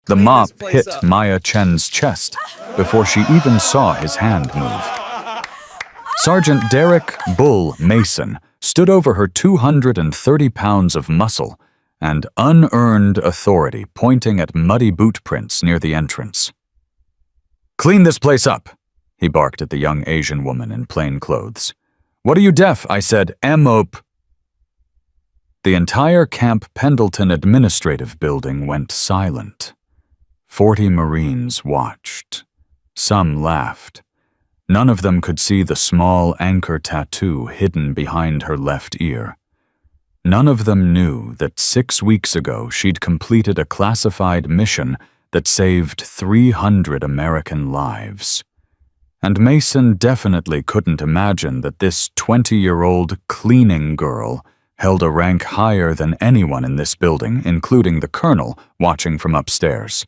The mop hit Maya Chen's chest before she even saw his hand move. Sergeant Derek "Bull" Mason stood over her 230 pounds of muscle and unearned authority pointing at muddy boot prints near the entrance. "Clean this place up," he barked at the young Asian woman in plain clothes. "What are you deaf?" I said. "M.O.P." The entire Camp Pendleton administrative building went silent. 40 Marines watched. Some laughed. None of them could see the small anchor tattoo hidden behind her left ear. None of them knew that 6 weeks ago she'd completed a classified mission that saved 300 American lives. And Mason definitely couldn't imagine that this 20-year-old cleaning girl held a rank higher than anyone in this building, including the colonel watching from upstairs.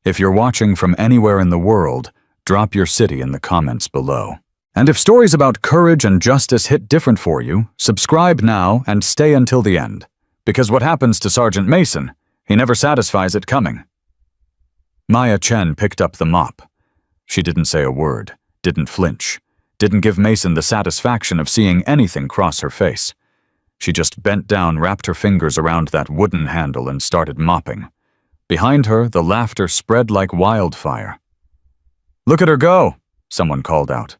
If you're watching from anywhere in the world, drop your city in the comments below. And if stories about courage and justice hit different for you, subscribe now and stay until the end. Because what happens to Sergeant Mason, he never satisfies it coming. Maya Chen picked up the mop. She didn't say a word, didn't flinch, didn't give Mason the satisfaction of seeing anything cross her face. She just bent down, wrapped her fingers around that wooden handle and started mopping. Behind her, the laughter spread like wildfire. "Look at her go," someone called out.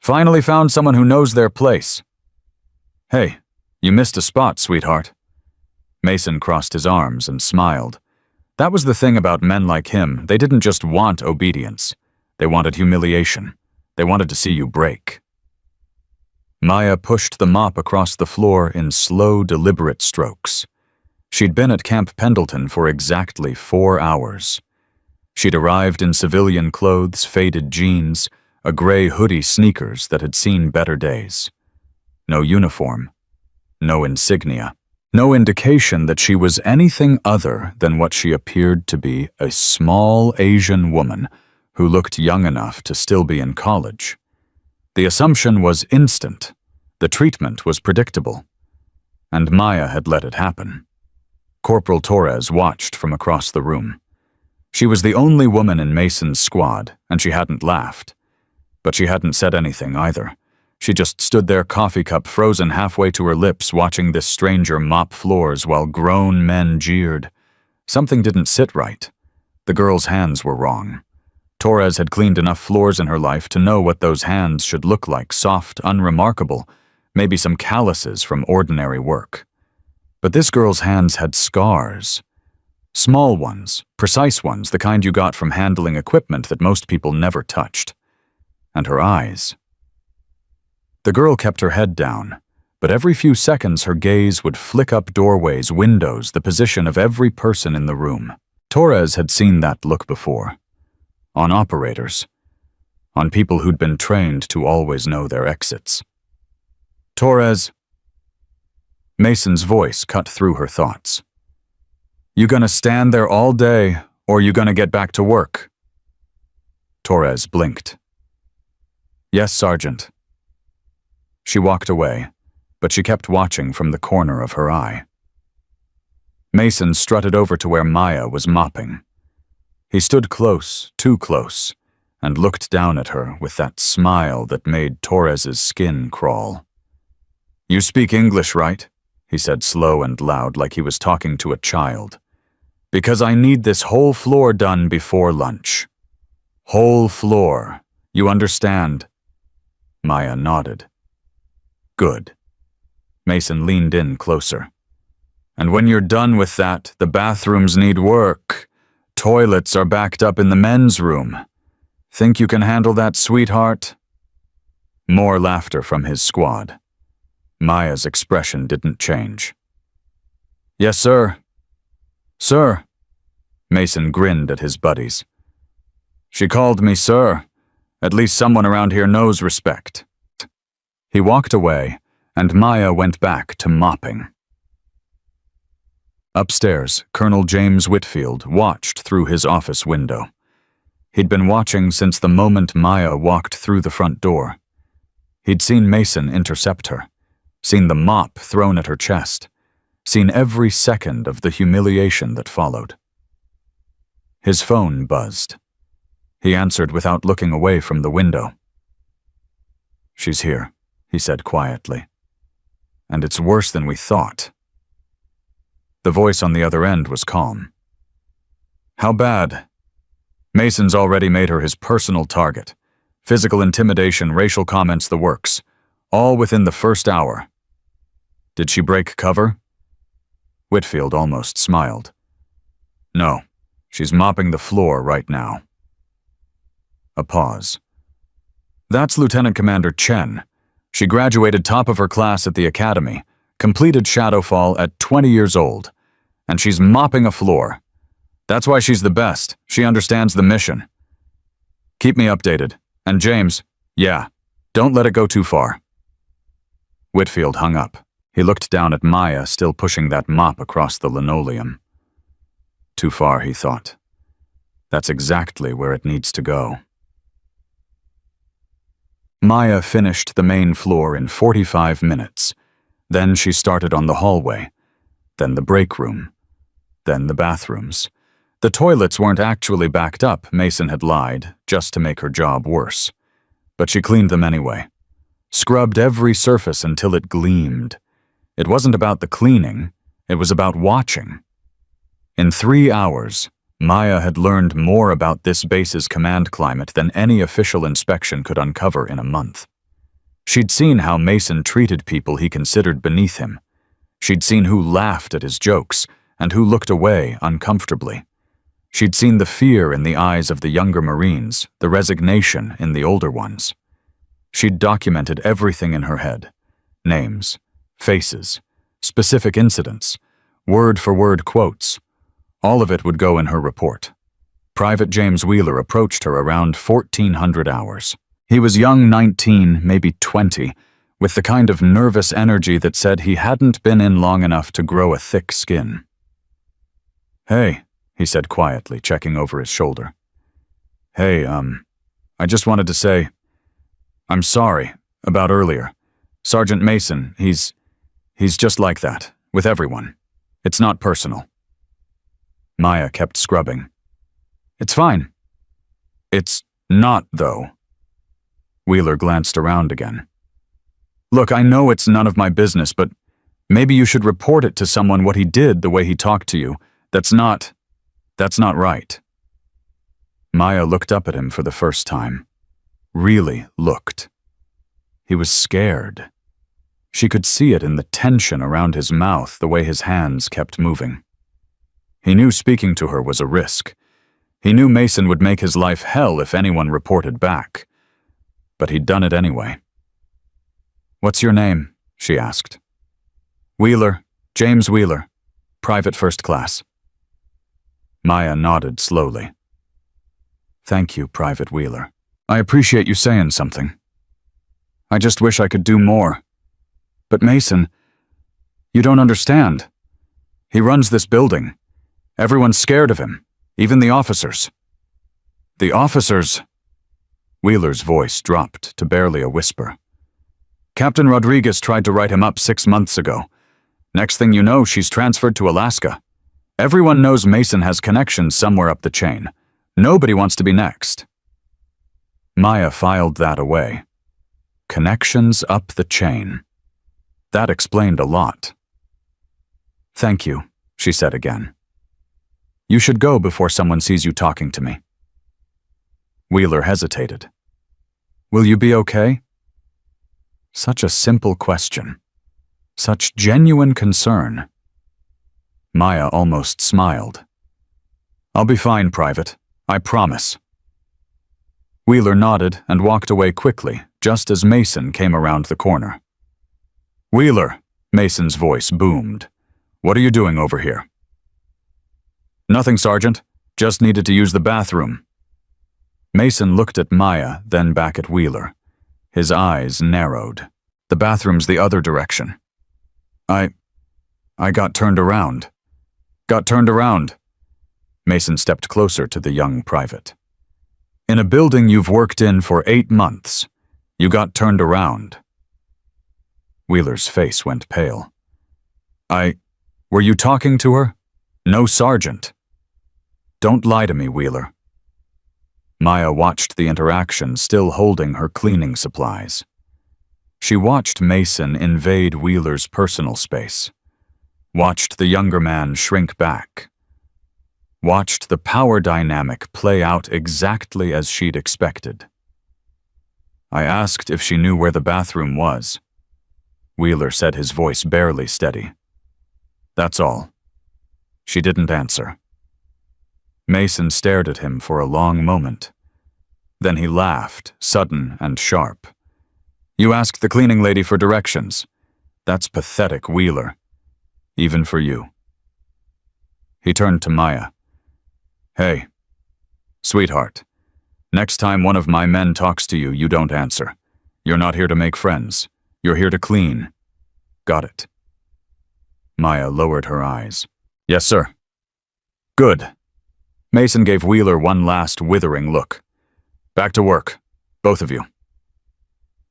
"Finally found someone who knows their place." "Hey, you missed a spot, sweetheart." Mason crossed his arms and smiled. That was the thing about men like him. They didn't just want obedience. They wanted humiliation. They wanted to see you break. Maya pushed the mop across the floor in slow, deliberate strokes. She'd been at Camp Pendleton for exactly 4 hours. She'd arrived in civilian clothes, faded jeans, a gray hoodie, sneakers that had seen better days. No uniform, no insignia, no indication that she was anything other than what she appeared to be, a small Asian woman who looked young enough to still be in college. The assumption was instant. The treatment was predictable. And Maya had let it happen. Corporal Torres watched from across the room. She was the only woman in Mason's squad, and she hadn't laughed. But she hadn't said anything either. She just stood there, coffee cup frozen halfway to her lips, watching this stranger mop floors while grown men jeered. Something didn't sit right. The girl's hands were wrong. Torres had cleaned enough floors in her life to know what those hands should look like, soft, unremarkable, maybe some calluses from ordinary work. But this girl's hands had scars. Small ones, precise ones, the kind you got from handling equipment that most people never touched. And her eyes. The girl kept her head down, but every few seconds her gaze would flick up doorways, windows, the position of every person in the room. Torres had seen that look before. On operators. On people who'd been trained to always know their exits. "Torres." Mason's voice cut through her thoughts. "You gonna stand there all day, or you gonna get back to work?" Torres blinked. "Yes, Sergeant." She walked away, but she kept watching from the corner of her eye. Mason strutted over to where Maya was mopping. He stood close, too close, and looked down at her with that smile that made Torres's skin crawl. "You speak English, right?" he said slow and loud, like he was talking to a child. "Because I need this whole floor done before lunch. Whole floor. You understand?" Maya nodded. "Good." Mason leaned in closer. "And when you're done with that, the bathrooms need work. Toilets are backed up in the men's room. Think you can handle that, sweetheart?" More laughter from his squad. Maya's expression didn't change. "Yes, sir." "Sir." Mason grinned at his buddies. "She called me sir. At least someone around here knows respect." He walked away, and Maya went back to mopping. Upstairs, Colonel James Whitfield watched through his office window. He'd been watching since the moment Maya walked through the front door. He'd seen Mason intercept her, seen the mop thrown at her chest, seen every second of the humiliation that followed. His phone buzzed. He answered without looking away from the window. "She's here," he said quietly. "And it's worse than we thought." The voice on the other end was calm. "How bad?" "Mason's already made her his personal target. Physical intimidation, racial comments, the works. All within the first hour." "Did she break cover?" Whitfield almost smiled. "No, she's mopping the floor right now." A pause. "That's Lieutenant Commander Chen. She graduated top of her class at the academy, completed Shadowfall at 20 years old, and she's mopping a floor. That's why she's the best. She understands the mission. Keep me updated. And James, yeah, don't let it go too far." Whitfield hung up. He looked down at Maya, still pushing that mop across the linoleum. Too far, he thought. That's exactly where it needs to go. Maya finished the main floor in 45 minutes. Then she started on the hallway, then the break room, then the bathrooms. The toilets weren't actually backed up, Mason had lied, just to make her job worse. But she cleaned them anyway. Scrubbed every surface until it gleamed. It wasn't about the cleaning, it was about watching. In 3 hours, Maya had learned more about this base's command climate than any official inspection could uncover in a month. She'd seen how Mason treated people he considered beneath him. She'd seen who laughed at his jokes and who looked away uncomfortably. She'd seen the fear in the eyes of the younger Marines, the resignation in the older ones. She'd documented everything in her head. Names, faces, specific incidents, word-for-word quotes. All of it would go in her report. Private James Wheeler approached her around 1400 hours. He was young, 19, maybe 20, with the kind of nervous energy that said he hadn't been in long enough to grow a thick skin. "Hey," he said quietly, checking over his shoulder. "Hey, I just wanted to say, I'm sorry about earlier. Sergeant Mason, he's just like that, with everyone. It's not personal." Maya kept scrubbing. "It's fine." "It's not, though." Wheeler glanced around again. "Look, I know it's none of my business, but maybe you should report it to someone what he did, the way he talked to you. That's not right." Maya looked up at him for the first time. Really looked. He was scared. She could see it in the tension around his mouth, the way his hands kept moving. He knew speaking to her was a risk. He knew Mason would make his life hell if anyone reported back. But he'd done it anyway. "What's your name?" she asked. "Wheeler, James Wheeler, Private First Class." Maya nodded slowly. "Thank you, Private Wheeler. I appreciate you saying something. I just wish I could do more. But Mason, you don't understand. He runs this building. Everyone's scared of him, even the officers." "The officers?" Wheeler's voice dropped to barely a whisper. "Captain Rodriguez tried to write him up 6 months ago. Next thing you know, she's transferred to Alaska. Everyone knows Mason has connections somewhere up the chain. Nobody wants to be next." Maya filed that away. Connections up the chain. That explained a lot. "Thank you," she said again. "You should go before someone sees you talking to me." Wheeler hesitated. "Will you be okay?" Such a simple question. Such genuine concern. Maya almost smiled. "I'll be fine, Private. I promise." Wheeler nodded and walked away quickly, just as Mason came around the corner. "Wheeler," Mason's voice boomed. "What are you doing over here?" "Nothing, Sergeant. Just needed to use the bathroom." Mason looked at Maya, then back at Wheeler. His eyes narrowed. "The bathroom's the other direction." I got turned around." "Got turned around?" Mason stepped closer to the young private. "In a building you've worked in for 8 months. You got turned around." Wheeler's face went pale. Were you talking to her?" "No, Sergeant." Don't lie to me, Wheeler. Maya watched the interaction, still holding her cleaning supplies. She watched Mason invade Wheeler's personal space. Watched the younger man shrink back. Watched the power dynamic play out exactly as she'd expected. I asked if she knew where the bathroom was. Wheeler said, his voice barely steady. That's all. She didn't answer. Mason stared at him for a long moment. Then he laughed, sudden and sharp. You asked the cleaning lady for directions. That's pathetic, Wheeler. Even for you. He turned to Maya. Hey, sweetheart. Next time one of my men talks to you, you don't answer. You're not here to make friends. You're here to clean. Got it? Maya lowered her eyes. Yes, sir. Good. Mason gave Wheeler one last withering look. Back to work, both of you.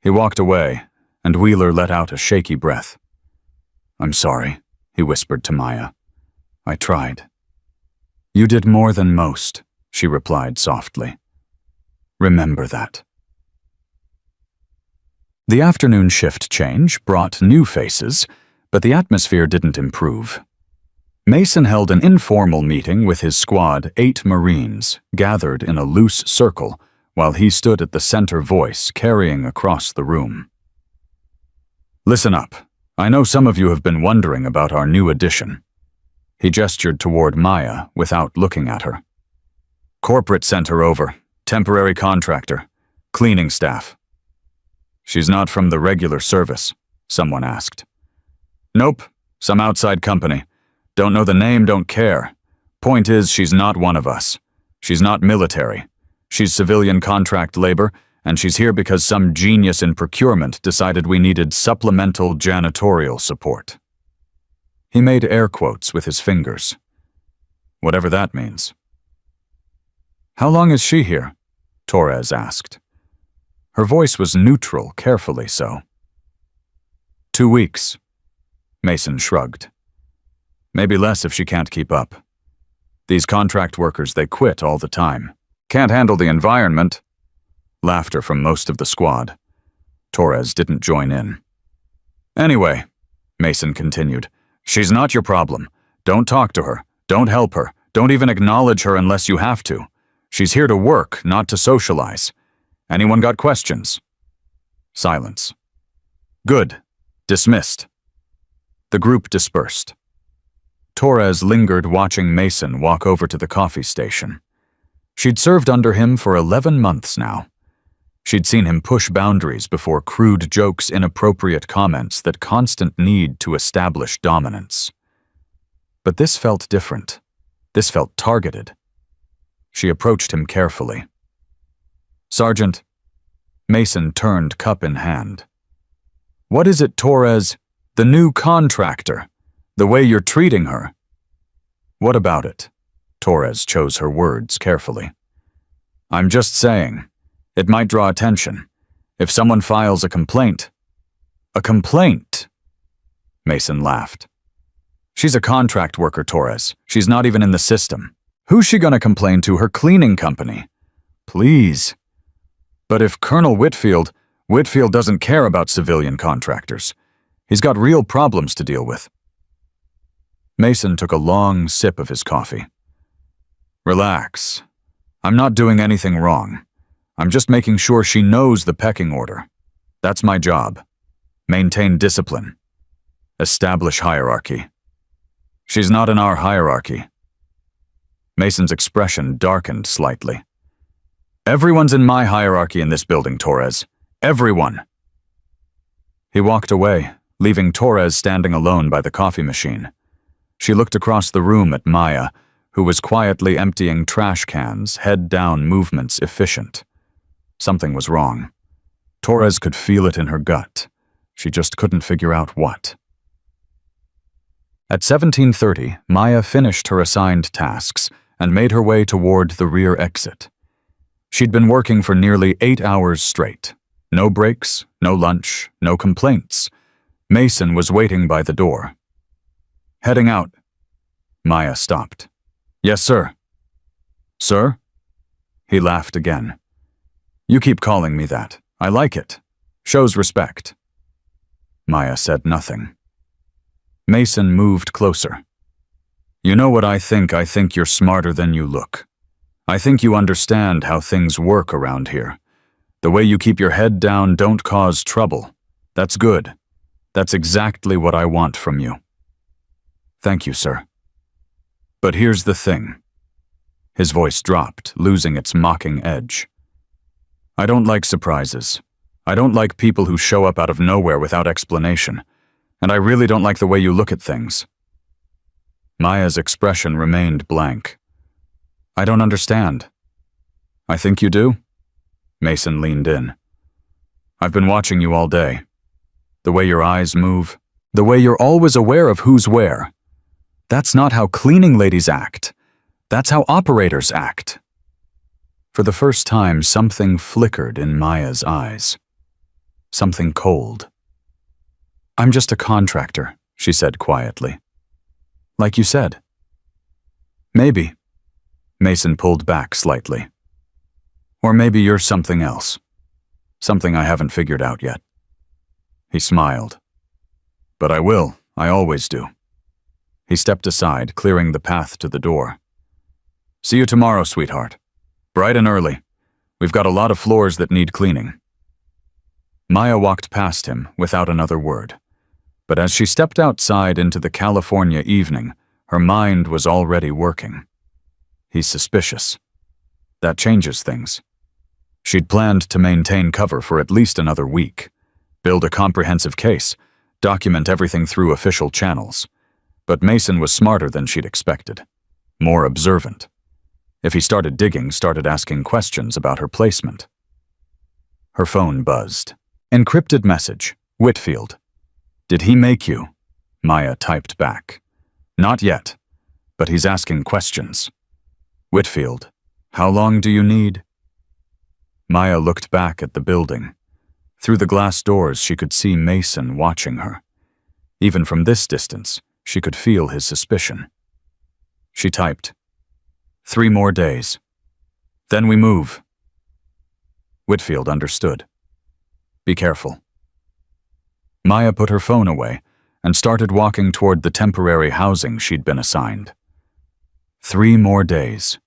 He walked away, and Wheeler let out a shaky breath. I'm sorry, he whispered to Maya. I tried. You did more than most, she replied softly. Remember that. The afternoon shift change brought new faces, but the atmosphere didn't improve. Mason held an informal meeting with his squad, 8 Marines, gathered in a loose circle, while he stood at the center voice, carrying across the room. Listen up. I know some of you have been wondering about our new addition. He gestured toward Maya without looking at her. Corporate sent her over. Temporary contractor. Cleaning staff. She's not from the regular service, someone asked. Nope. Some outside company. Don't know the name, don't care. Point is, she's not one of us. She's not military. She's civilian contract labor, and she's here because some genius in procurement decided we needed supplemental janitorial support. He made air quotes with his fingers. Whatever that means. How long is she here? Torres asked. Her voice was neutral, carefully so. 2 weeks. Mason shrugged. Maybe less if she can't keep up. These contract workers, they quit all the time. Can't handle the environment. Laughter from most of the squad. Torres didn't join in. Anyway, Mason continued, she's not your problem. Don't talk to her. Don't help her. Don't even acknowledge her unless you have to. She's here to work, not to socialize. Anyone got questions? Silence. Good. Dismissed. The group dispersed. Torres lingered watching Mason walk over to the coffee station. She'd served under him for 11 months now. She'd seen him push boundaries before crude jokes, inappropriate comments, that constant need to establish dominance. But this felt different. This felt targeted. She approached him carefully. Sergeant. Mason turned, cup in hand. What is it, Torres? The new contractor. The way you're treating her. What about it? Torres chose her words carefully. I'm just saying. It might draw attention. If someone files a complaint. A complaint? Mason laughed. She's a contract worker, Torres. She's not even in the system. Who's she gonna complain to? Her cleaning company? Please. But if Colonel Whitfield doesn't care about civilian contractors. He's got real problems to deal with. Mason took a long sip of his coffee. Relax. I'm not doing anything wrong. I'm just making sure she knows the pecking order. That's my job. Maintain discipline. Establish hierarchy. She's not in our hierarchy. Mason's expression darkened slightly. Everyone's in my hierarchy in this building, Torres. Everyone. He walked away, leaving Torres standing alone by the coffee machine. She looked across the room at Maya, who was quietly emptying trash cans, head-down movements efficient. Something was wrong. Torres could feel it in her gut. She just couldn't figure out what. At 17:30, Maya finished her assigned tasks and made her way toward the rear exit. She'd been working for nearly 8 hours straight. No breaks, no lunch, no complaints. Mason was waiting by the door. Heading out. Maya stopped. Yes, sir. Sir? He laughed again. You keep calling me that. I like it. Shows respect. Maya said nothing. Mason moved closer. You know what I think? I think you're smarter than you look. I think you understand how things work around here. The way you keep your head down, don't cause trouble. That's good. That's exactly what I want from you. Thank you, sir. But here's the thing. His voice dropped, losing its mocking edge. I don't like surprises. I don't like people who show up out of nowhere without explanation. And I really don't like the way you look at things. Maya's expression remained blank. I don't understand. I think you do? Mason leaned in. I've been watching you all day. The way your eyes move, the way you're always aware of who's where. That's not how cleaning ladies act. That's how operators act. For the first time, something flickered in Maya's eyes. Something cold. I'm just a contractor, she said quietly. Like you said. Maybe. Mason pulled back slightly. Or maybe you're something else. Something I haven't figured out yet. He smiled. But I will. I always do. He stepped aside, clearing the path to the door. See you tomorrow, sweetheart. Bright and early. We've got a lot of floors that need cleaning. Maya walked past him without another word. But as she stepped outside into the California evening, her mind was already working. He's suspicious. That changes things. She'd planned to maintain cover for at least another week, build a comprehensive case, document everything through official channels. But Mason was smarter than she'd expected, more observant. If he started digging, started asking questions about her placement. Her phone buzzed. Encrypted message. Whitfield. Did he make you? Maya typed back. Not yet, but he's asking questions. Whitfield. How long do you need? Maya looked back at the building. Through the glass doors, she could see Mason watching her. Even from this distance, she could feel his suspicion. She typed, 3 more days. Then we move. Whitfield understood. Be careful. Maya put her phone away and started walking toward the temporary housing she'd been assigned. 3 more days.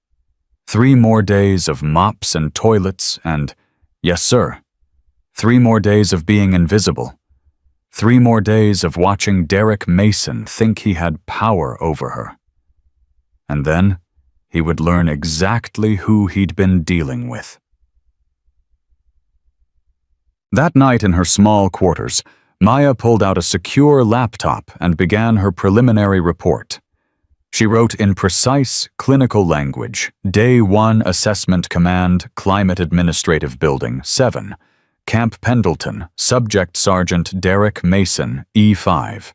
3 more days of mops and toilets and, yes sir, 3 more days of being invisible. 3 more days of watching Derek Mason think he had power over her. And then he would learn exactly who he'd been dealing with. That night in her small quarters, Maya pulled out a secure laptop and began her preliminary report. She wrote in precise, clinical language, Day 1 Assessment Command, Climate Administrative Building, 7, Camp Pendleton, Subject Sergeant Derek Mason, E5.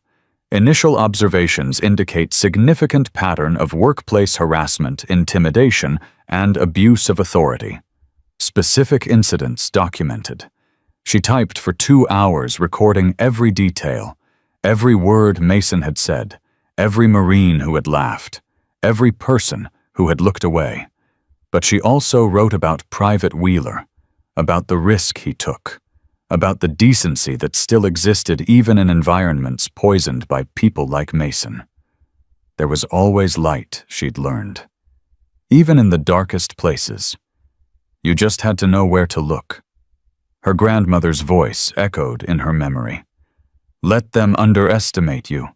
Initial observations indicate significant pattern of workplace harassment, intimidation, and abuse of authority. Specific incidents documented. She typed for 2 hours, recording every detail, every word Mason had said, every Marine who had laughed, every person who had looked away. But she also wrote about Private Wheeler, about the risk he took, about the decency that still existed even in environments poisoned by people like Mason. There was always light, she'd learned. Even in the darkest places. You just had to know where to look. Her grandmother's voice echoed in her memory. Let them underestimate you.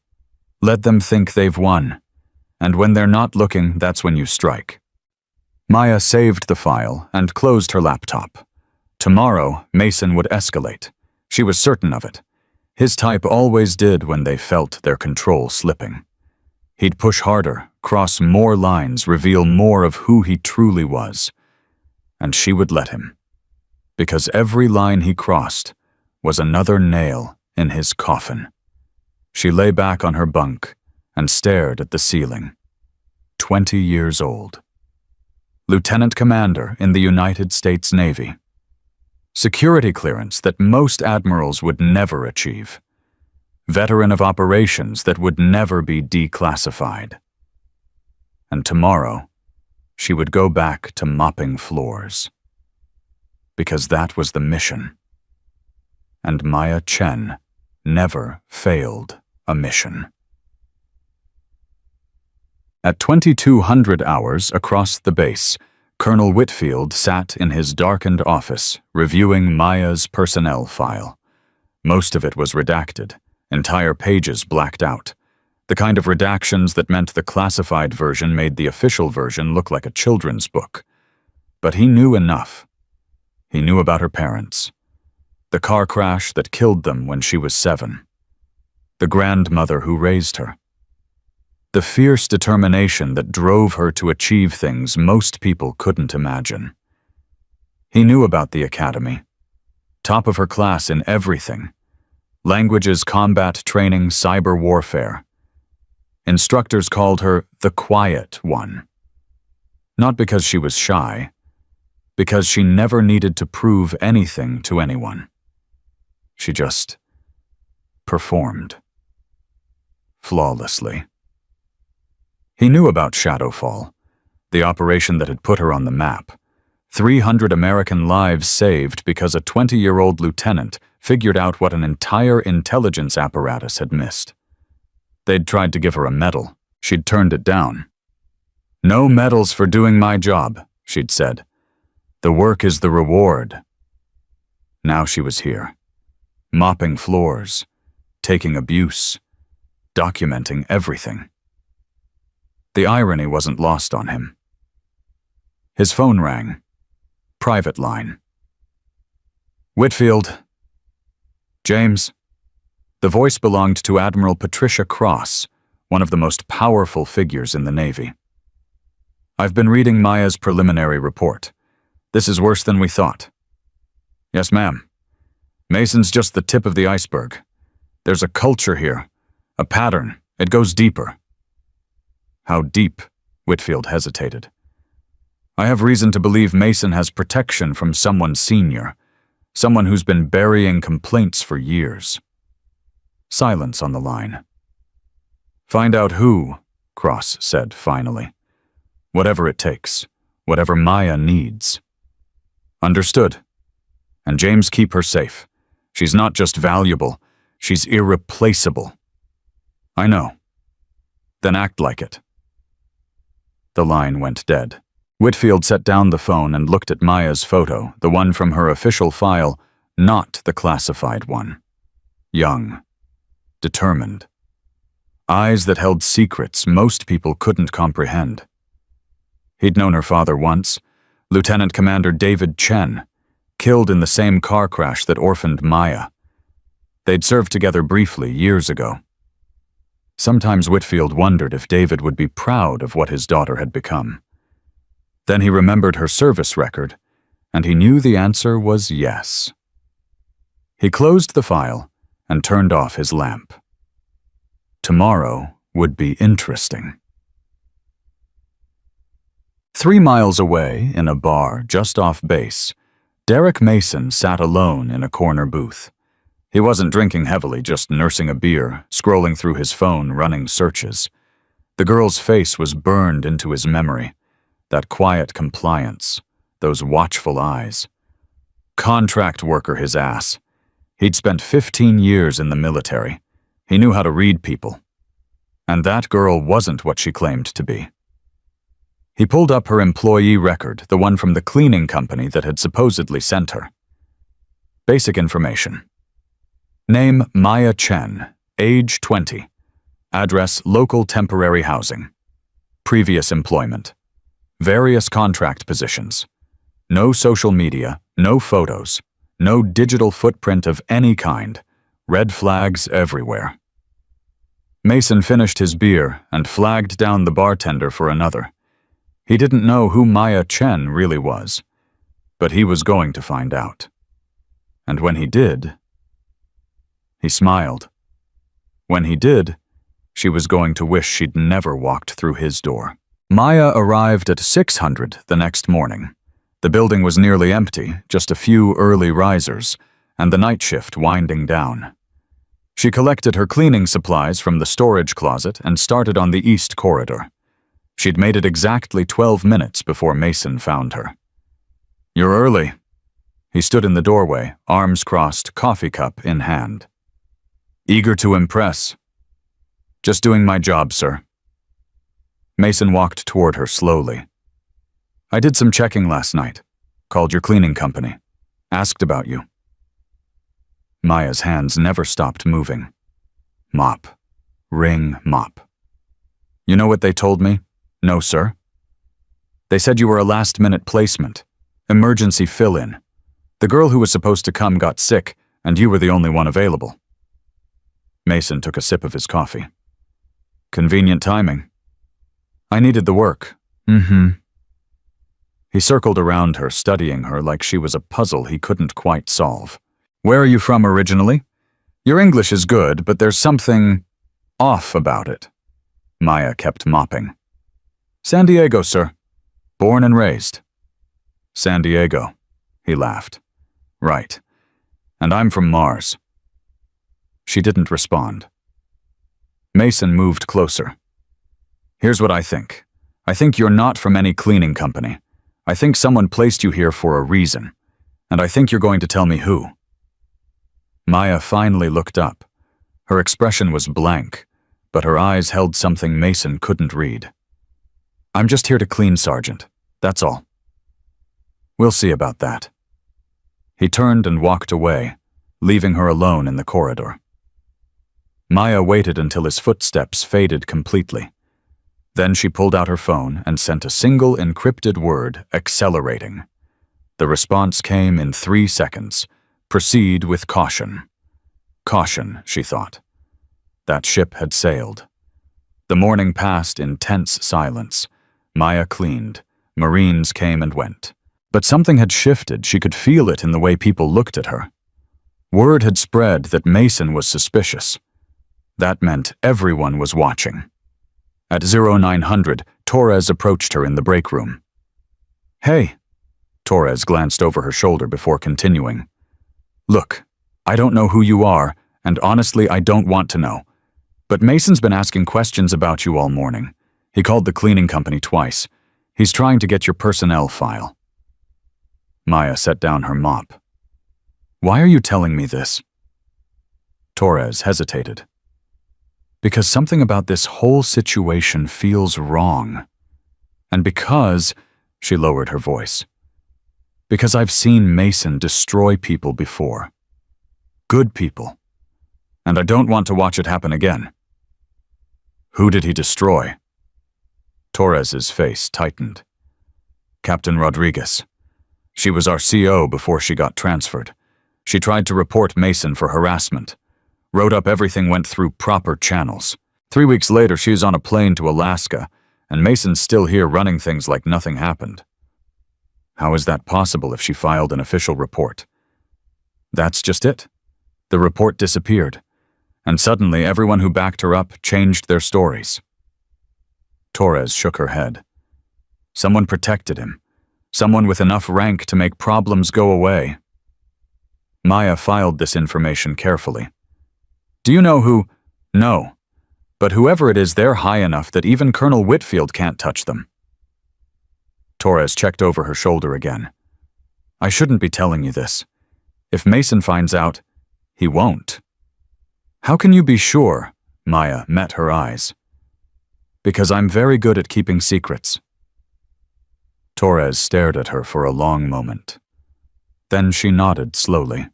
Let them think they've won. And when they're not looking, that's when you strike. Maya saved the file and closed her laptop. Tomorrow, Mason would escalate. She was certain of it. His type always did when they felt their control slipping. He'd push harder, cross more lines, reveal more of who he truly was. And she would let him. Because every line he crossed was another nail in his coffin. She lay back on her bunk and stared at the ceiling. 20 years old. Lieutenant Commander in the United States Navy. Security clearance that most admirals would never achieve. Veteran of operations that would never be declassified. And tomorrow, she would go back to mopping floors. Because that was the mission. And Maya Chen never failed a mission. At 2200 hours across the base, Colonel Whitfield sat in his darkened office, reviewing Maya's personnel file. Most of it was redacted, entire pages blacked out. The kind of redactions that meant the classified version made the official version look like a children's book. But he knew enough. He knew about her parents. The car crash that killed them when she was 7. The grandmother who raised her. The fierce determination that drove her to achieve things most people couldn't imagine. He knew about the academy. Top of her class in everything. Languages, combat training, cyber warfare. Instructors called her the quiet one. Not because she was shy, because she never needed to prove anything to anyone. She just performed. Flawlessly. He knew about Shadowfall, the operation that had put her on the map. 300 American lives saved because a 20-year-old lieutenant figured out what an entire intelligence apparatus had missed. They'd tried to give her a medal. She'd turned it down. "No medals for doing my job," she'd said. "The work is the reward." Now she was here, mopping floors, taking abuse, documenting everything. The irony wasn't lost on him. His phone rang. Private line. "Whitfield." "James." The voice belonged to Admiral Patricia Cross, one of the most powerful figures in the Navy. "I've been reading Maya's preliminary report. This is worse than we thought." "Yes, ma'am. Mason's just the tip of the iceberg. There's a culture here, a pattern. It goes deeper." "How deep?" Whitfield hesitated. "I have reason to believe Mason has protection from someone senior, someone who's been burying complaints for years." Silence on the line. "Find out who," Cross said finally. "Whatever it takes, whatever Maya needs." "Understood. And James, keep her safe. She's not just valuable, she's irreplaceable." "I know." "Then act like it." The line went dead. Whitfield set down the phone and looked at Maya's photo, the one from her official file, not the classified one. Young. Determined. Eyes that held secrets most people couldn't comprehend. He'd known her father once, Lieutenant Commander David Chen, killed in the same car crash that orphaned Maya. They'd served together briefly years ago. Sometimes Whitfield wondered if David would be proud of what his daughter had become. Then he remembered her service record, and he knew the answer was yes. He closed the file and turned off his lamp. Tomorrow would be interesting. 3 miles away, in a bar just off base, Derek Mason sat alone in a corner booth. He wasn't drinking heavily, just nursing a beer, scrolling through his phone, running searches. The girl's face was burned into his memory. That quiet compliance, those watchful eyes. Contract worker, his ass. He'd spent 15 years in the military. He knew how to read people. And that girl wasn't what she claimed to be. He pulled up her employee record, the one from the cleaning company that had supposedly sent her. Basic information. Name Maya Chen, age 20. Address local temporary housing. Previous employment. Various contract positions. No social media, no photos, no digital footprint of any kind. Red flags everywhere. Mason finished his beer and flagged down the bartender for another. He didn't know who Maya Chen really was, but he was going to find out. And when he did, he smiled. When he did, she was going to wish she'd never walked through his door. Maya arrived at 600 the next morning. The building was nearly empty, just a few early risers, and the night shift winding down. She collected her cleaning supplies from the storage closet and started on the east corridor. She'd made it exactly 12 minutes before Mason found her. "You're early." He stood in the doorway, arms crossed, coffee cup in hand. "Eager to impress." "Just doing my job, sir." Mason walked toward her slowly. "I did some checking last night. Called your cleaning company. Asked about you." Maya's hands never stopped moving. Mop. Ring, mop. "You know what they told me?" "No, sir." "They said you were a last-minute placement. Emergency fill-in. The girl who was supposed to come got sick, and you were the only one available." Mason took a sip of his coffee. "Convenient timing." "I needed the work." He circled around her, studying her like she was a puzzle he couldn't quite solve. "Where are you from originally? Your English is good, but there's something off about it." Maya kept mopping. "San Diego, sir. Born and raised." "San Diego," he laughed. "Right. And I'm from Mars." She didn't respond. Mason moved closer. "Here's what I think. I think you're not from any cleaning company. I think someone placed you here for a reason. And I think you're going to tell me who." Maya finally looked up. Her expression was blank, but her eyes held something Mason couldn't read. "I'm just here to clean, Sergeant. That's all." "We'll see about that." He turned and walked away, leaving her alone in the corridor. Maya waited until his footsteps faded completely. Then she pulled out her phone and sent a single encrypted word, "accelerating." The response came in 3 seconds. "Proceed with caution." Caution, she thought. That ship had sailed. The morning passed in tense silence. Maya cleaned. Marines came and went. But something had shifted. She could feel it in the way people looked at her. Word had spread that Mason was suspicious. That meant everyone was watching. At 0900, Torres approached her in the break room. "Hey." Torres glanced over her shoulder before continuing. "Look, I don't know who you are, and honestly I don't want to know. But Mason's been asking questions about you all morning. He called the cleaning company twice. He's trying to get your personnel file." Maya set down her mop. "Why are you telling me this?" Torres hesitated. "Because something about this whole situation feels wrong. And because," she lowered her voice, "because I've seen Mason destroy people before. Good people. And I don't want to watch it happen again." "Who did he destroy?" Torres's face tightened. "Captain Rodriguez. She was our CO before she got transferred. She tried to report Mason for harassment. Wrote up everything went through proper channels. 3 weeks later, she's on a plane to Alaska, and Mason's still here running things like nothing happened. How is that possible if she filed an official report? That's just it. The report disappeared, and suddenly everyone who backed her up changed their stories." Torres shook her head. "Someone protected him. Someone with enough rank to make problems go away." Maya filed this information carefully. "Do you know who?" "No. But whoever it is, they're high enough that even Colonel Whitfield can't touch them." Torres checked over her shoulder again. "I shouldn't be telling you this. If Mason finds out, he won't." "How can you be sure?" Maya met her eyes. "Because I'm very good at keeping secrets." Torres stared at her for a long moment. Then she nodded slowly.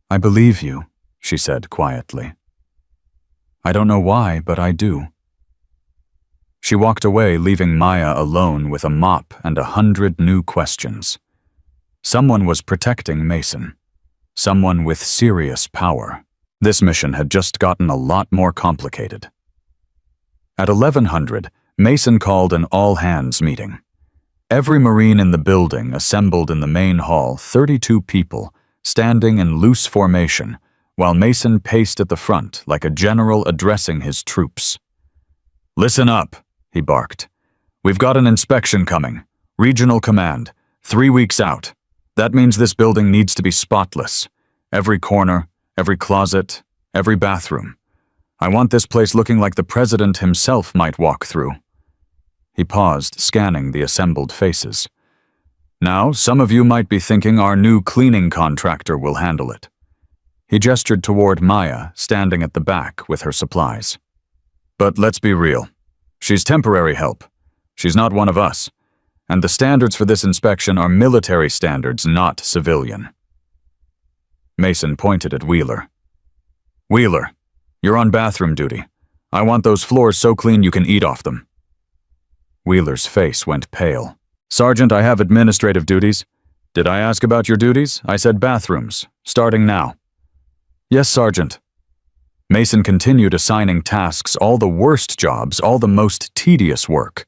"I believe you," she said quietly. "I don't know why, but I do." She walked away, leaving Maya alone with a mop and 100 new questions. Someone was protecting Mason. Someone with serious power. This mission had just gotten a lot more complicated. At 1100, Mason called an all-hands meeting. Every Marine in the building assembled in the main hall, 32 people, standing in loose formation, while Mason paced at the front like a general addressing his troops. "Listen up," he barked. "We've got an inspection coming. Regional command. 3 weeks out. That means this building needs to be spotless. Every corner, every closet, every bathroom. I want this place looking like the president himself might walk through. He paused, scanning the assembled faces. Now, some of you might be thinking our new cleaning contractor will handle it. He gestured toward Maya, standing at the back with her supplies. But let's be real. She's temporary help. She's not one of us. And the standards for this inspection are military standards, not civilian. Mason pointed at Wheeler. Wheeler, you're on bathroom duty. I want those floors so clean you can eat off them. Wheeler's face went pale. Sergeant, I have administrative duties. Did I ask about your duties? I said bathrooms, starting now. Yes, Sergeant. Mason continued assigning tasks, all the worst jobs, all the most tedious work.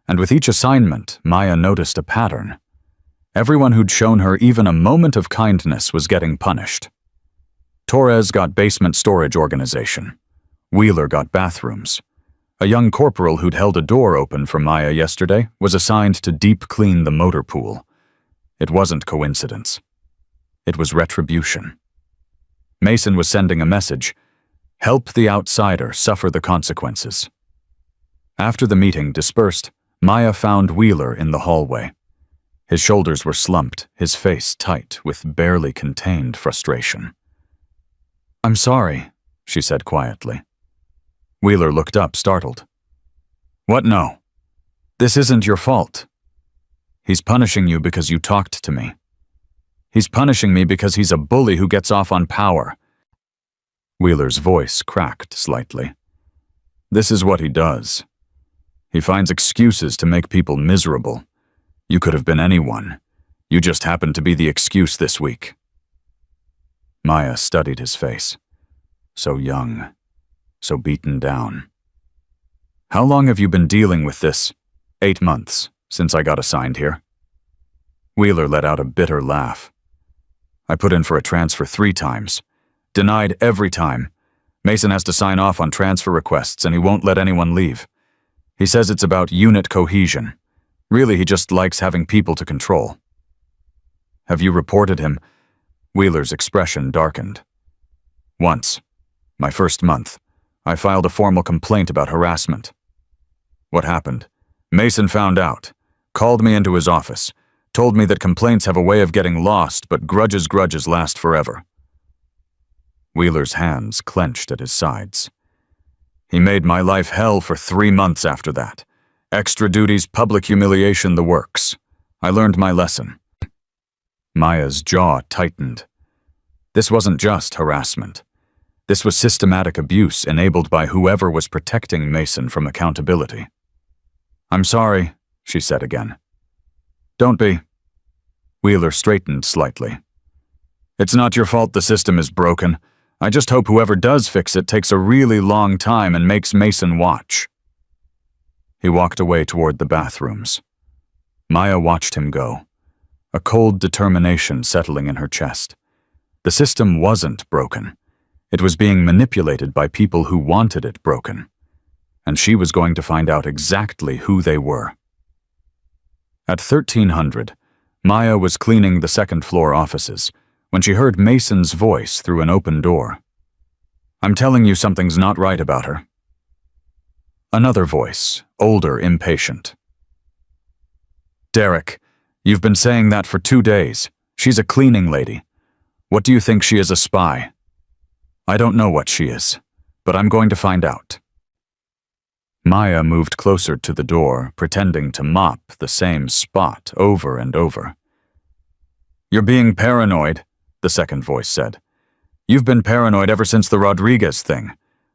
And with each assignment, Maya noticed a pattern. Everyone who'd shown her even a moment of kindness was getting punished. Torres got basement storage organization. Wheeler got bathrooms. A young corporal who'd held a door open for Maya yesterday was assigned to deep clean the motor pool. It wasn't coincidence. It was retribution. Mason was sending a message: help the outsider suffer the consequences. After the meeting dispersed, Maya found Wheeler in the hallway. His shoulders were slumped, his face tight with barely contained frustration. I'm sorry, she said quietly. Wheeler looked up, startled. What no? This isn't your fault. He's punishing you because you talked to me. He's punishing me because he's a bully who gets off on power. Wheeler's voice cracked slightly. This is what he does. He finds excuses to make people miserable. You could have been anyone. You just happened to be the excuse this week. Maya studied his face. So young. So beaten down. How long have you been dealing with this? 8 months, since I got assigned here. Wheeler let out a bitter laugh. I put in for a transfer 3 times. Denied every time. Mason has to sign off on transfer requests and he won't let anyone leave. He says it's about unit cohesion. Really, he just likes having people to control. Have you reported him? Wheeler's expression darkened. Once. My first month. I filed a formal complaint about harassment. What happened? Mason found out. Called me into his office. Told me that complaints have a way of getting lost, but grudges last forever. Wheeler's hands clenched at his sides. He made my life hell for 3 months after that. Extra duties, public humiliation, the works. I learned my lesson. Maya's jaw tightened. This wasn't just harassment. This was systematic abuse enabled by whoever was protecting Mason from accountability. I'm sorry, she said again. Don't be. Wheeler straightened slightly. It's not your fault the system is broken. I just hope whoever does fix it takes a really long time and makes Mason watch. He walked away toward the bathrooms. Maya watched him go, a cold determination settling in her chest. The system wasn't broken. It was being manipulated by people who wanted it broken. And she was going to find out exactly who they were. At 1300, Maya was cleaning the second-floor offices when she heard Mason's voice through an open door. I'm telling you something's not right about her. Another voice, older, impatient. Derek, you've been saying that for 2 days. She's a cleaning lady. What do you think she is, a spy? I don't know what she is, but I'm going to find out. Maya moved closer to the door, pretending to mop the same spot over and over. You're being paranoid, the second voice said. You've been paranoid ever since the Rodriguez thing.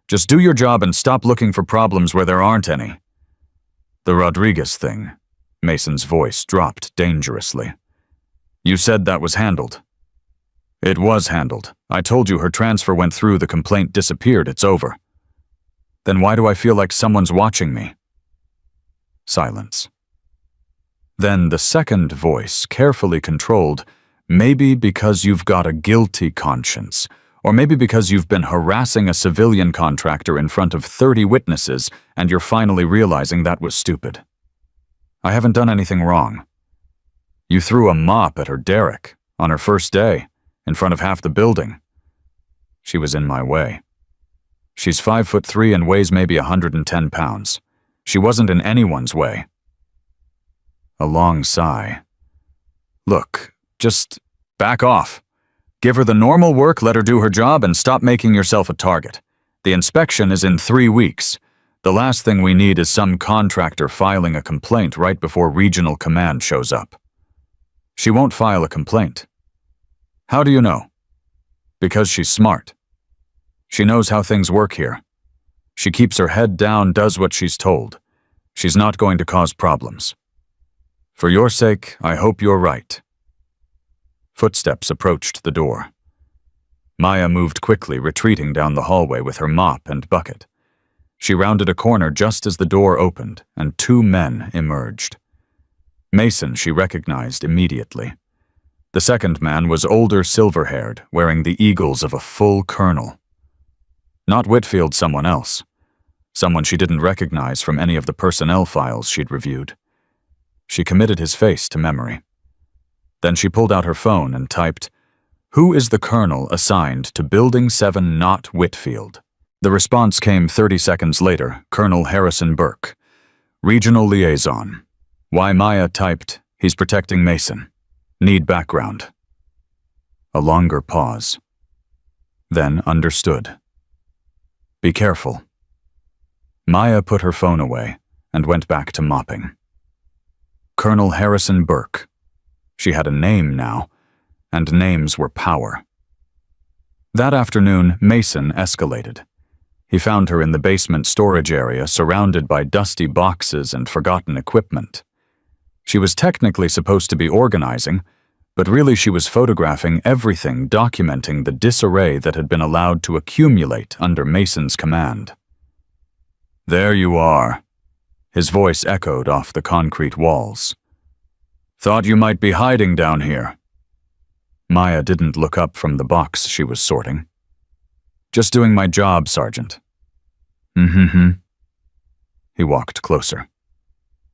Just do your job and stop looking for problems where there aren't any. The Rodriguez thing. Mason's voice dropped dangerously. You said that was handled. It was handled. I told you her transfer went through, the complaint disappeared, it's over. Then why do I feel like someone's watching me? Silence. Then the second voice, carefully controlled, maybe because you've got a guilty conscience, or maybe because you've been harassing a civilian contractor in front of 30 witnesses and you're finally realizing that was stupid. I haven't done anything wrong. You threw a mop at her derrick on her first day, in front of half the building. She was in my way. She's 5'3" and weighs maybe 110 pounds. She wasn't in anyone's way. A long sigh. Look, just back off. Give her the normal work, let her do her job, and stop making yourself a target. The inspection is in 3 weeks. The last thing we need is some contractor filing a complaint right before regional command shows up. She won't file a complaint. How do you know? Because she's smart. She knows how things work here. She keeps her head down, does what she's told. She's not going to cause problems. For your sake, I hope you're right. Footsteps approached the door. Maya moved quickly, retreating down the hallway with her mop and bucket. She rounded a corner just as the door opened, and 2 men emerged. Mason she recognized immediately. The second man was older, silver-haired, wearing the eagles of a full colonel. Not Whitfield, someone else. Someone she didn't recognize from any of the personnel files she'd reviewed. She committed his face to memory. Then she pulled out her phone and typed, "Who is the colonel assigned to Building 7, not Whitfield?" The response came 30 seconds later, Colonel Harrison Burke. Regional liaison. Why Maya typed, "He's protecting Mason. Need background." A longer pause. Then understood. Be careful. Maya put her phone away and went back to mopping. Colonel Harrison Burke. She had a name now, and names were power. That afternoon, Mason escalated. He found her in the basement storage area, surrounded by dusty boxes and forgotten equipment. She was technically supposed to be organizing, but really she was photographing everything, documenting the disarray that had been allowed to accumulate under Mason's command. "There you are." His voice echoed off the concrete walls. "Thought you might be hiding down here." Maya didn't look up from the box she was sorting. "Just doing my job, Sergeant." Mm-hmm. He walked closer.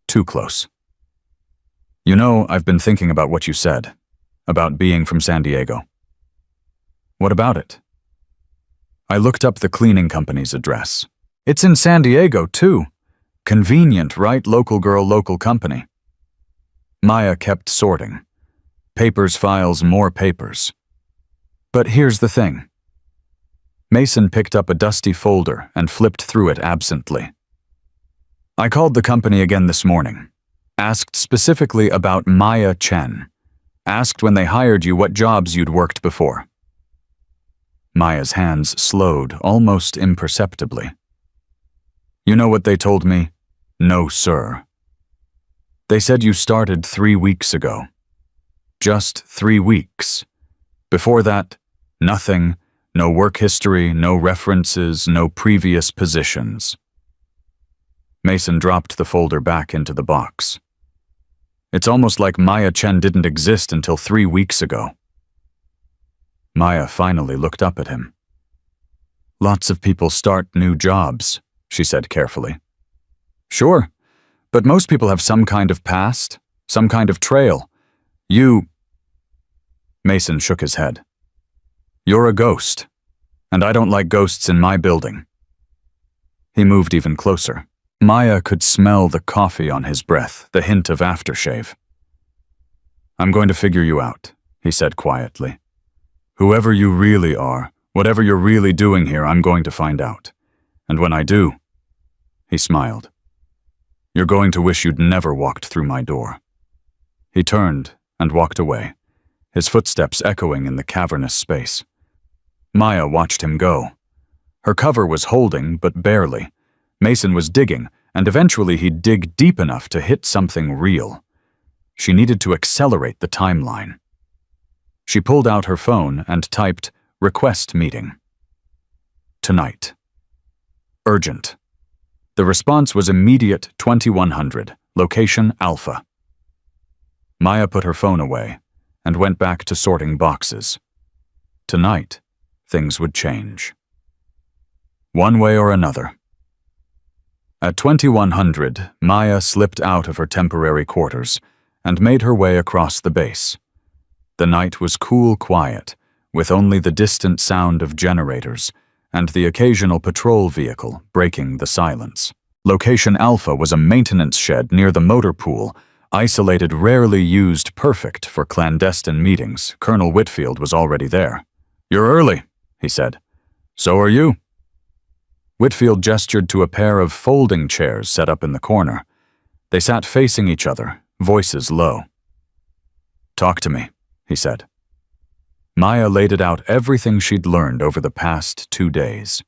Too close. "You know, I've been thinking about what you said, about being from San Diego." "What about it?" "I looked up the cleaning company's address. It's in San Diego, too. Convenient, right? Local girl, local company." Maya kept sorting. Papers, files, more papers. But here's the thing. Mason picked up a dusty folder and flipped through it absently. "I called the company again this morning. Asked specifically about Maya Chen. Asked when they hired you what jobs you'd worked before." Maya's hands slowed almost imperceptibly. "You know what they told me? No, sir. They said you started 3 weeks ago. Just 3 weeks. Before that, nothing, no work history, no references, no previous positions." Mason dropped the folder back into the box. "It's almost like Maya Chen didn't exist until 3 weeks ago." Maya finally looked up at him. "Lots of people start new jobs," she said carefully. "Sure, but most people have some kind of past, some kind of trail. You—" Mason shook his head. "You're a ghost, and I don't like ghosts in my building." He moved even closer. Maya could smell the coffee on his breath, the hint of aftershave. "I'm going to figure you out," he said quietly. "Whoever you really are, whatever you're really doing here, I'm going to find out. And when I do," he smiled, "you're going to wish you'd never walked through my door." He turned and walked away, his footsteps echoing in the cavernous space. Maya watched him go. Her cover was holding, but barely. Mason was digging, and eventually he'd dig deep enough to hit something real. She needed to accelerate the timeline. She pulled out her phone and typed, "Request meeting. Tonight. Urgent." The response was immediate, 2100, location Alpha. Maya put her phone away and went back to sorting boxes. Tonight, things would change. One way or another. At 2100, Maya slipped out of her temporary quarters and made her way across the base. The night was cool, quiet, with only the distant sound of generators and the occasional patrol vehicle breaking the silence. Location Alpha was a maintenance shed near the motor pool, Isolated, rarely used, perfect for clandestine meetings. Colonel Whitfield was already there. "You're early," he said. "So are you." Whitfield gestured to a pair of folding chairs set up in the corner. They sat facing each other, voices low. "Talk to me," he said. Maya laid it out everything she'd learned over the past 2 days.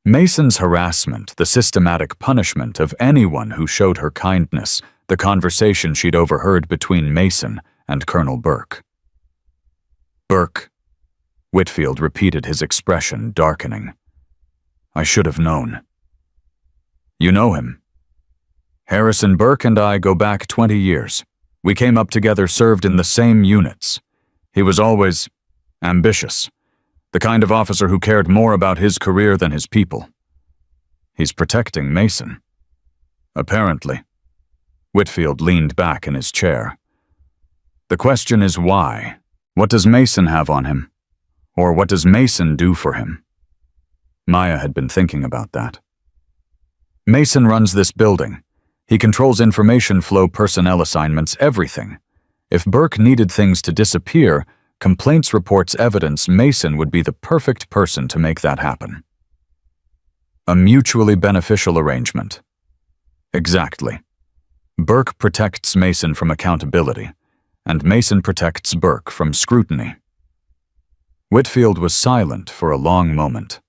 Mason's harassment, the systematic punishment of anyone who showed her kindness, the conversation she'd overheard between Mason and Colonel Burke. "Burke," Whitfield repeated, his expression darkening. "I should have known." "You know him?" "Harrison Burke and I go back 20 years. We came up together, served in the same units. He was always ambitious, the kind of officer who cared more about his career than his people." "He's protecting Mason." "Apparently." Whitfield leaned back in his chair. "The question is why? What does Mason have on him? Or what does Mason do for him?" Maya had been thinking about that. "Mason runs this building. He controls information flow, personnel assignments, everything. If Burke needed things to disappear, complaints, reports, evidence, Mason would be the perfect person to make that happen." "A mutually beneficial arrangement." "Exactly. Burke protects Mason from accountability, and Mason protects Burke from scrutiny." Whitfield was silent for a long moment.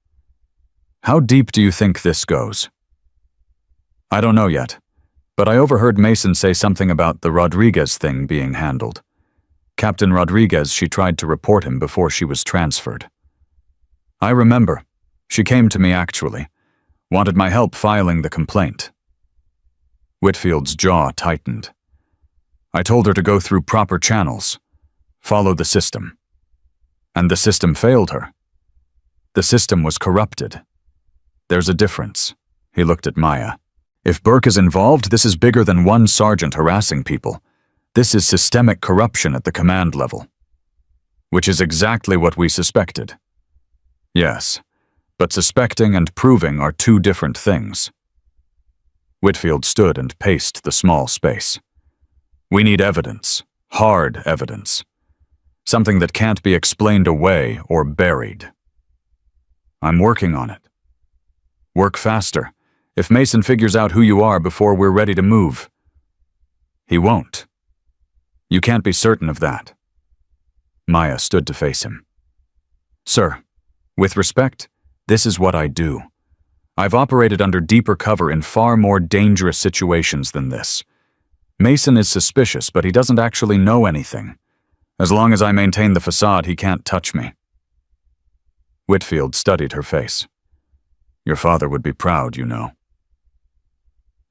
"How deep do you think this goes?" "I don't know yet, but I overheard Mason say something about the Rodriguez thing being handled. Captain Rodriguez, she tried to report him before she was transferred." "I remember. She came to me, actually. Wanted my help filing the complaint." Whitfield's jaw tightened. "I told her to go through proper channels, follow the system." "And the system failed her." "The system was corrupted. There's a difference." He looked at Maya. "If Burke is involved, this is bigger than one sergeant harassing people. This is systemic corruption at the command level." "Which is exactly what we suspected." "Yes, but suspecting and proving are two different things." Whitfield stood and paced the small space. "We need evidence, hard evidence. Something that can't be explained away or buried." "I'm working on it." "Work faster. If Mason figures out who you are before we're ready to move." "He won't." "You can't be certain of that." Maya stood to face him. "Sir, with respect, this is what I do. I've operated under deeper cover in far more dangerous situations than this. Mason is suspicious, but he doesn't actually know anything. As long as I maintain the facade, he can't touch me." Whitfield studied her face. "Your father would be proud, you know."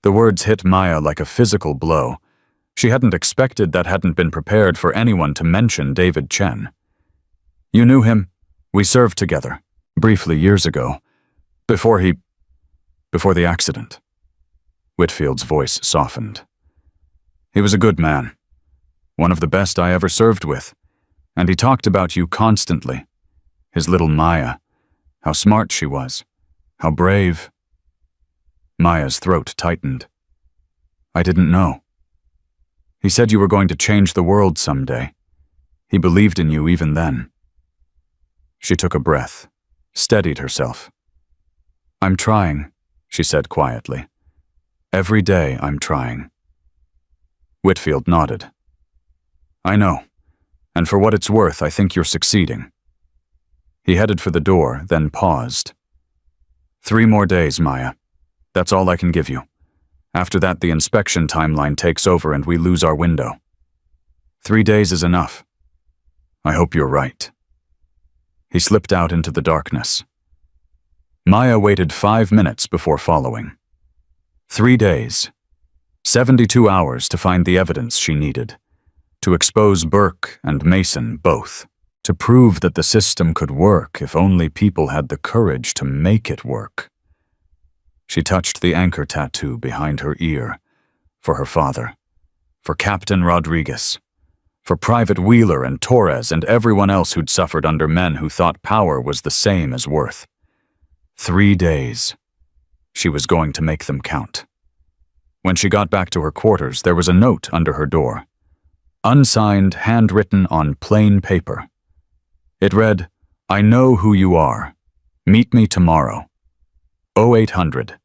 The words hit Maya like a physical blow. She hadn't expected that, hadn't been prepared for anyone to mention David Chen. "You knew him? We served together, briefly years ago, before the accident." Whitfield's voice softened. "He was a good man, one of the best I ever served with, and he talked about you constantly. His little Maya, how smart she was, how brave." Maya's throat tightened. "I didn't know. He said you were going to change the world someday. He believed in you even then." She took a breath, steadied herself. "I'm trying," she said quietly. "Every day I'm trying." Whitfield nodded. "I know, and for what it's worth, I think you're succeeding." He headed for the door, then paused. 3 more days, Maya. That's all I can give you. After that, the inspection timeline takes over and we lose our window. 3 days is enough. I hope you're right." He slipped out into the darkness. Maya waited 5 minutes before following. 3 days. 72 hours to find the evidence she needed. To expose Burke and Mason both. To prove that the system could work if only people had the courage to make it work. She touched the anchor tattoo behind her ear. For her father. For Captain Rodriguez. For Private Wheeler and Torres and everyone else who'd suffered under men who thought power was the same as worth. 3 days. She was going to make them count. When she got back to her quarters, there was a note under her door. Unsigned, handwritten on plain paper. It read, "I know who you are. Meet me tomorrow. 0800.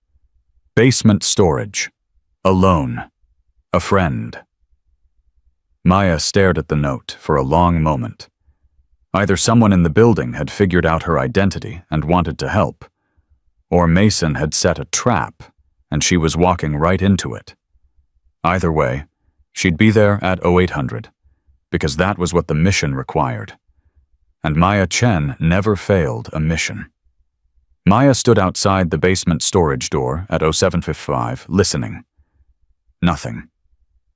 Basement storage. Alone. A friend." Maya stared at the note for a long moment. Either someone in the building had figured out her identity and wanted to help, or Mason had set a trap and she was walking right into it. Either way, she'd be there at 0800, because that was what the mission required. And Maya Chen never failed a mission. Maya stood outside the basement storage door at 0755, listening. Nothing.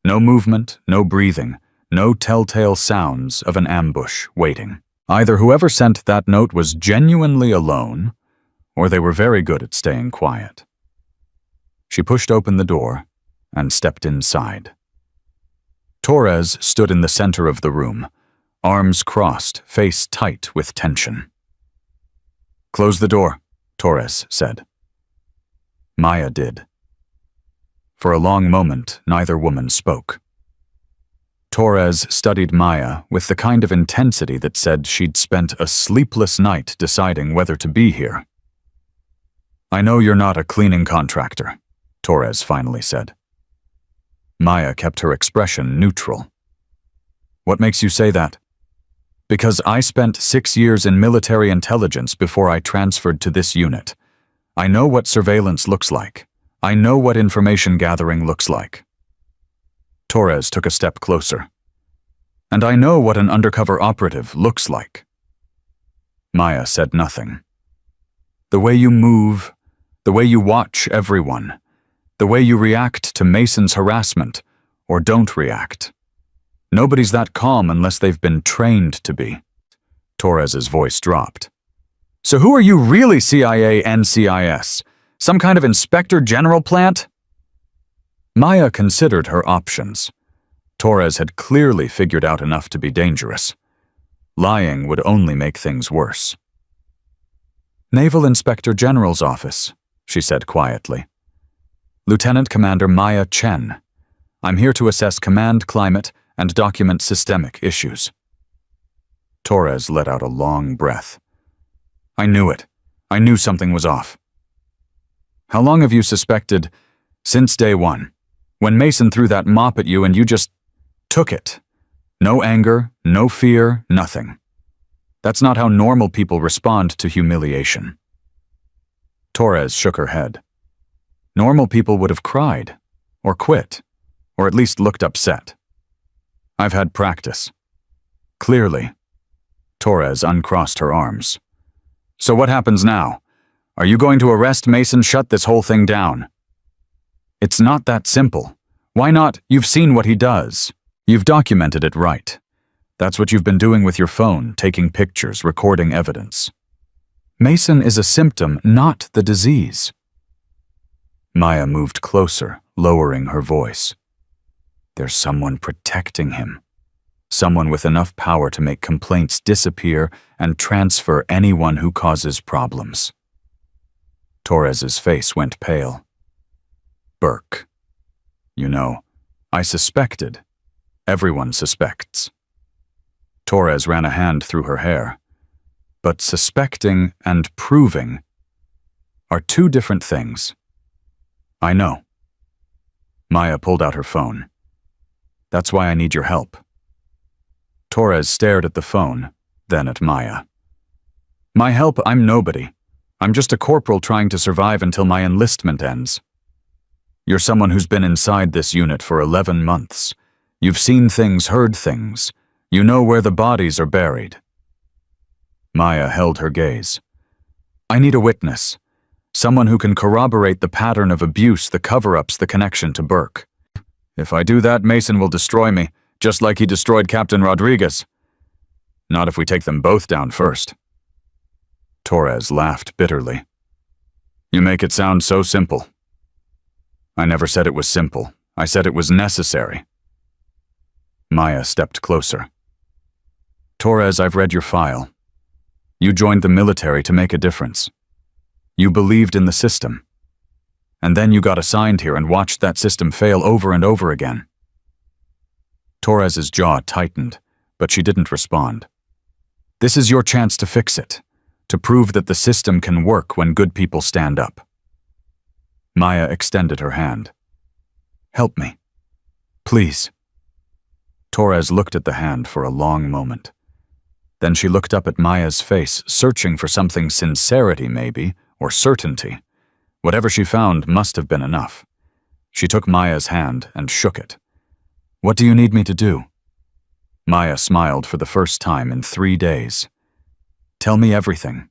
No movement, no breathing, no telltale sounds of an ambush waiting. Either whoever sent that note was genuinely alone, or they were very good at staying quiet. She pushed open the door and stepped inside. Torres stood in the center of the room, arms crossed, face tight with tension. "Close the door," Torres said. Maya did. For a long moment, neither woman spoke. Torres studied Maya with the kind of intensity that said she'd spent a sleepless night deciding whether to be here. "I know you're not a cleaning contractor," Torres finally said. Maya kept her expression neutral. "What makes you say that?" "Because I spent 6 years in military intelligence before I transferred to this unit. I know what surveillance looks like. I know what information gathering looks like." Torres took a step closer. "And I know what an undercover operative looks like." Maya said nothing. "The way you move, the way you watch everyone, the way you react to Mason's harassment, or don't react. Nobody's that calm unless they've been trained to be." Torres's voice dropped. "So who are you really, CIA NCIS? Some kind of Inspector General plant?" Maya considered her options. Torres had clearly figured out enough to be dangerous. Lying would only make things worse. "Naval Inspector General's office," she said quietly. "Lieutenant Commander Maya Chen. I'm here to assess command climate and document systemic issues." Torres let out a long breath. "I knew it. I knew something was off." "How long have you suspected?" "Since day one. When Mason threw that mop at you and you just took it. No anger, no fear, nothing. That's not how normal people respond to humiliation." Torres shook her head. "Normal people would have cried, or quit, or at least looked upset. I've had practice." "Clearly." Torres uncrossed her arms. "So what happens now? Are you going to arrest Mason, shut this whole thing down?" "It's not that simple. Why not? You've seen what he does. You've documented it right. That's what you've been doing with your phone, taking pictures, recording evidence. Mason is a symptom, not the disease." Maya moved closer, lowering her voice. "There's someone protecting him. Someone with enough power to make complaints disappear and transfer anyone who causes problems." Torres's face went pale. "Burke. You know, I suspected. Everyone suspects." Torres ran a hand through her hair. "But suspecting and proving are two different things." "I know." Maya pulled out her phone. "That's why I need your help." Torres stared at the phone, then at Maya. "My help? I'm nobody. I'm just a corporal trying to survive until my enlistment ends." "You're someone who's been inside this unit for 11 months. You've seen things, heard things. You know where the bodies are buried." Maya held her gaze. "I need a witness. Someone who can corroborate the pattern of abuse, the cover-ups, the connection to Burke. If I do that, Mason will destroy me, just like he destroyed Captain Rodriguez. Not if we take them both down first." Torres laughed bitterly. "You make it sound so simple." "I never said it was simple. I said it was necessary." Maya stepped closer. "Torres, I've read your file. You joined the military to make a difference. You believed in the system. And then you got assigned here and watched that system fail over and over again. Torres's jaw tightened, but she didn't respond. This is your chance to fix it, to prove that the system can work when good people stand up. Maya extended her hand. Help me. Please. Torres looked at the hand for a long moment. Then she looked up at Maya's face, searching for something sincerity maybe, or certainty. Whatever she found must have been enough. She took Maya's hand and shook it. What do you need me to do? Maya smiled for the first time in 3 days. Tell me everything.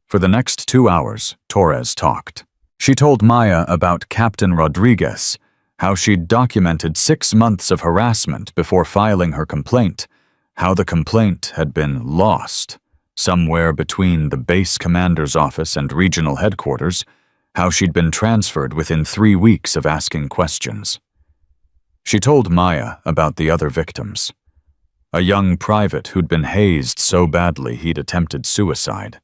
For the next 2 hours, Torres talked. She told Maya about Captain Rodriguez, how she'd documented 6 months of harassment before filing her complaint, how the complaint had been lost, somewhere between the base commander's office and regional headquarters, how she'd been transferred within 3 weeks of asking questions. She told Maya about the other victims. A young private who'd been hazed so badly he'd attempted suicide.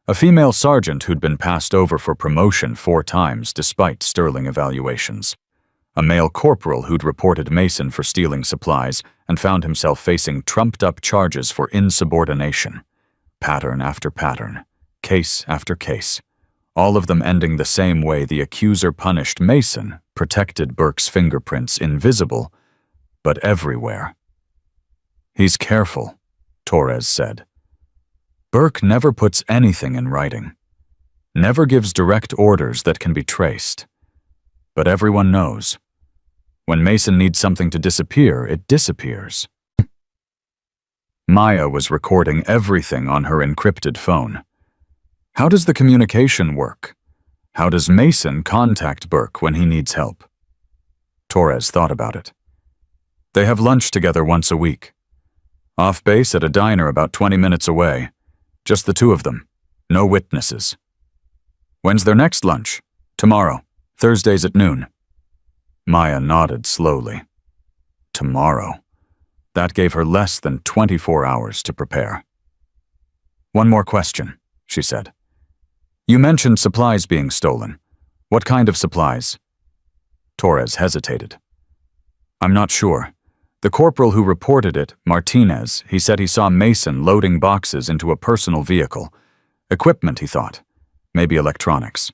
A female sergeant who'd been passed over for promotion 4 times despite sterling evaluations. A male corporal who'd reported Mason for stealing supplies and found himself facing trumped-up charges for insubordination. Pattern after pattern, case after case, all of them ending the same way the accuser punished Mason, protected Burke's fingerprints invisible, but everywhere. He's careful, Torres said. Burke never puts anything in writing, never gives direct orders that can be traced. But everyone knows. When Mason needs something to disappear, it disappears. Maya was recording everything on her encrypted phone. How does the communication work? How does Mason contact Burke when he needs help? Torres thought about it. They have lunch together once a week. Off base at a diner about 20 minutes away. Just the 2 of them. No witnesses. When's their next lunch? Tomorrow. Thursdays at noon. Maya nodded slowly. Tomorrow. That gave her less than 24 hours to prepare. One more question, she said. You mentioned supplies being stolen. What kind of supplies? Torres hesitated. I'm not sure. The corporal who reported it, Martinez, he said he saw Mason loading boxes into a personal vehicle. Equipment, he thought. Maybe electronics.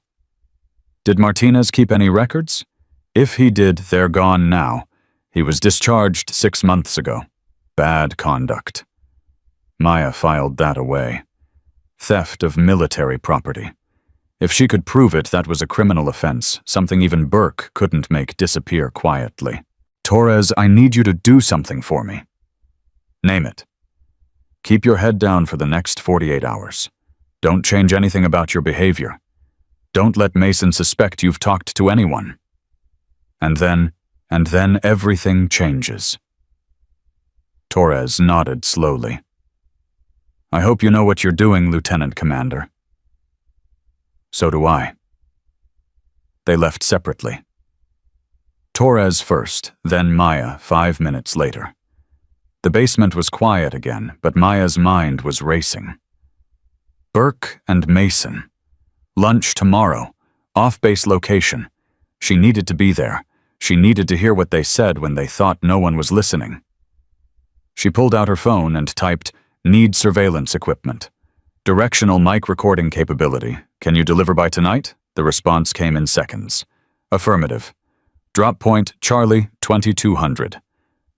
Did Martinez keep any records? If he did, they're gone now. He was discharged 6 months ago. Bad conduct. Maya filed that away. Theft of military property. If she could prove it, that was a criminal offense, something even Burke couldn't make disappear quietly. Torres, I need you to do something for me. Name it. Keep your head down for the next 48 hours. Don't change anything about your behavior. Don't let Mason suspect you've talked to anyone. And then everything changes. Torres nodded slowly. I hope you know what you're doing, Lieutenant Commander. So do I. They left separately. Torres first, then Maya 5 minutes later. The basement was quiet again, but Maya's mind was racing. Burke and Mason. Lunch tomorrow. Off-base location. She needed to be there. She needed to hear what they said when they thought no one was listening. She pulled out her phone and typed, Need surveillance equipment. Directional mic recording capability. Can you deliver by tonight? The response came in seconds. Affirmative. Drop point Charlie 2200.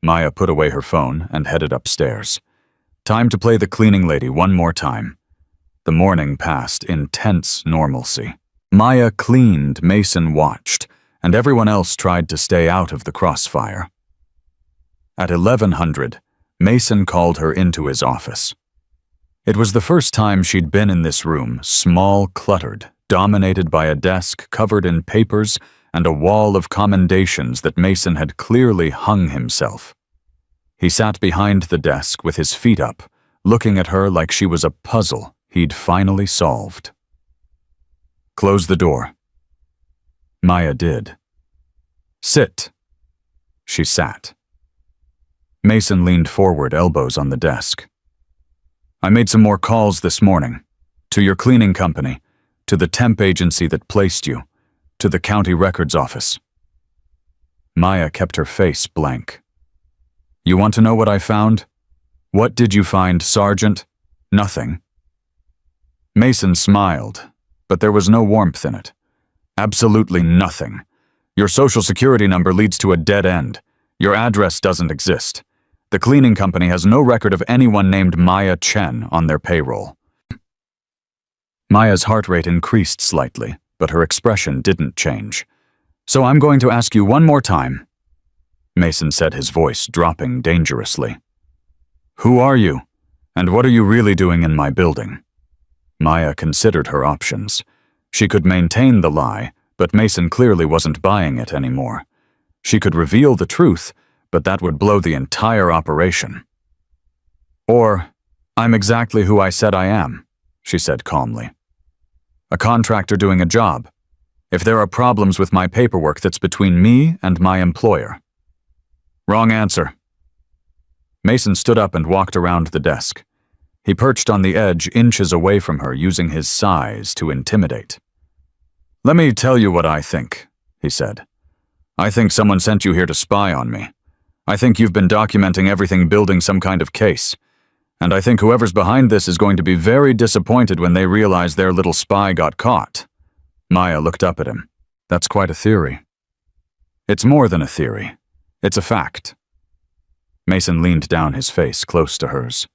Maya put away her phone and headed upstairs. Time to play the cleaning lady one more time. The morning passed in tense normalcy. Maya cleaned, Mason watched, and everyone else tried to stay out of the crossfire. At 1100, Mason called her into his office. It was the first time she'd been in this room, small, cluttered, dominated by a desk covered in papers and a wall of commendations that Mason had clearly hung himself. He sat behind the desk with his feet up, looking at her like she was a puzzle he'd finally solved. Close the door. Maya did. Sit. She sat. Mason leaned forward, elbows on the desk. I made some more calls this morning. To your cleaning company. To the temp agency that placed you. To the county records office. Maya kept her face blank. You want to know what I found? What did you find, Sergeant? Nothing. Mason smiled, but there was no warmth in it. Absolutely nothing. Your social security number leads to a dead end. Your address doesn't exist. The cleaning company has no record of anyone named Maya Chen on their payroll. Maya's heart rate increased slightly, but her expression didn't change. So I'm going to ask you one more time. Mason said, his voice dropping dangerously. Who are you? And what are you really doing in my building? Maya considered her options. She could maintain the lie, but Mason clearly wasn't buying it anymore. She could reveal the truth, but that would blow the entire operation. Or, I'm exactly who I said I am, she said calmly. A contractor doing a job. If there are problems with my paperwork, that's between me and my employer. Wrong answer. Mason stood up and walked around the desk. He perched on the edge inches away from her, using his size to intimidate. Let me tell you what I think, he said. I think someone sent you here to spy on me. I think you've been documenting everything, building some kind of case. And I think whoever's behind this is going to be very disappointed when they realize their little spy got caught. Maya looked up at him. That's quite a theory. It's more than a theory. It's a fact. Mason leaned down, his face close to hers.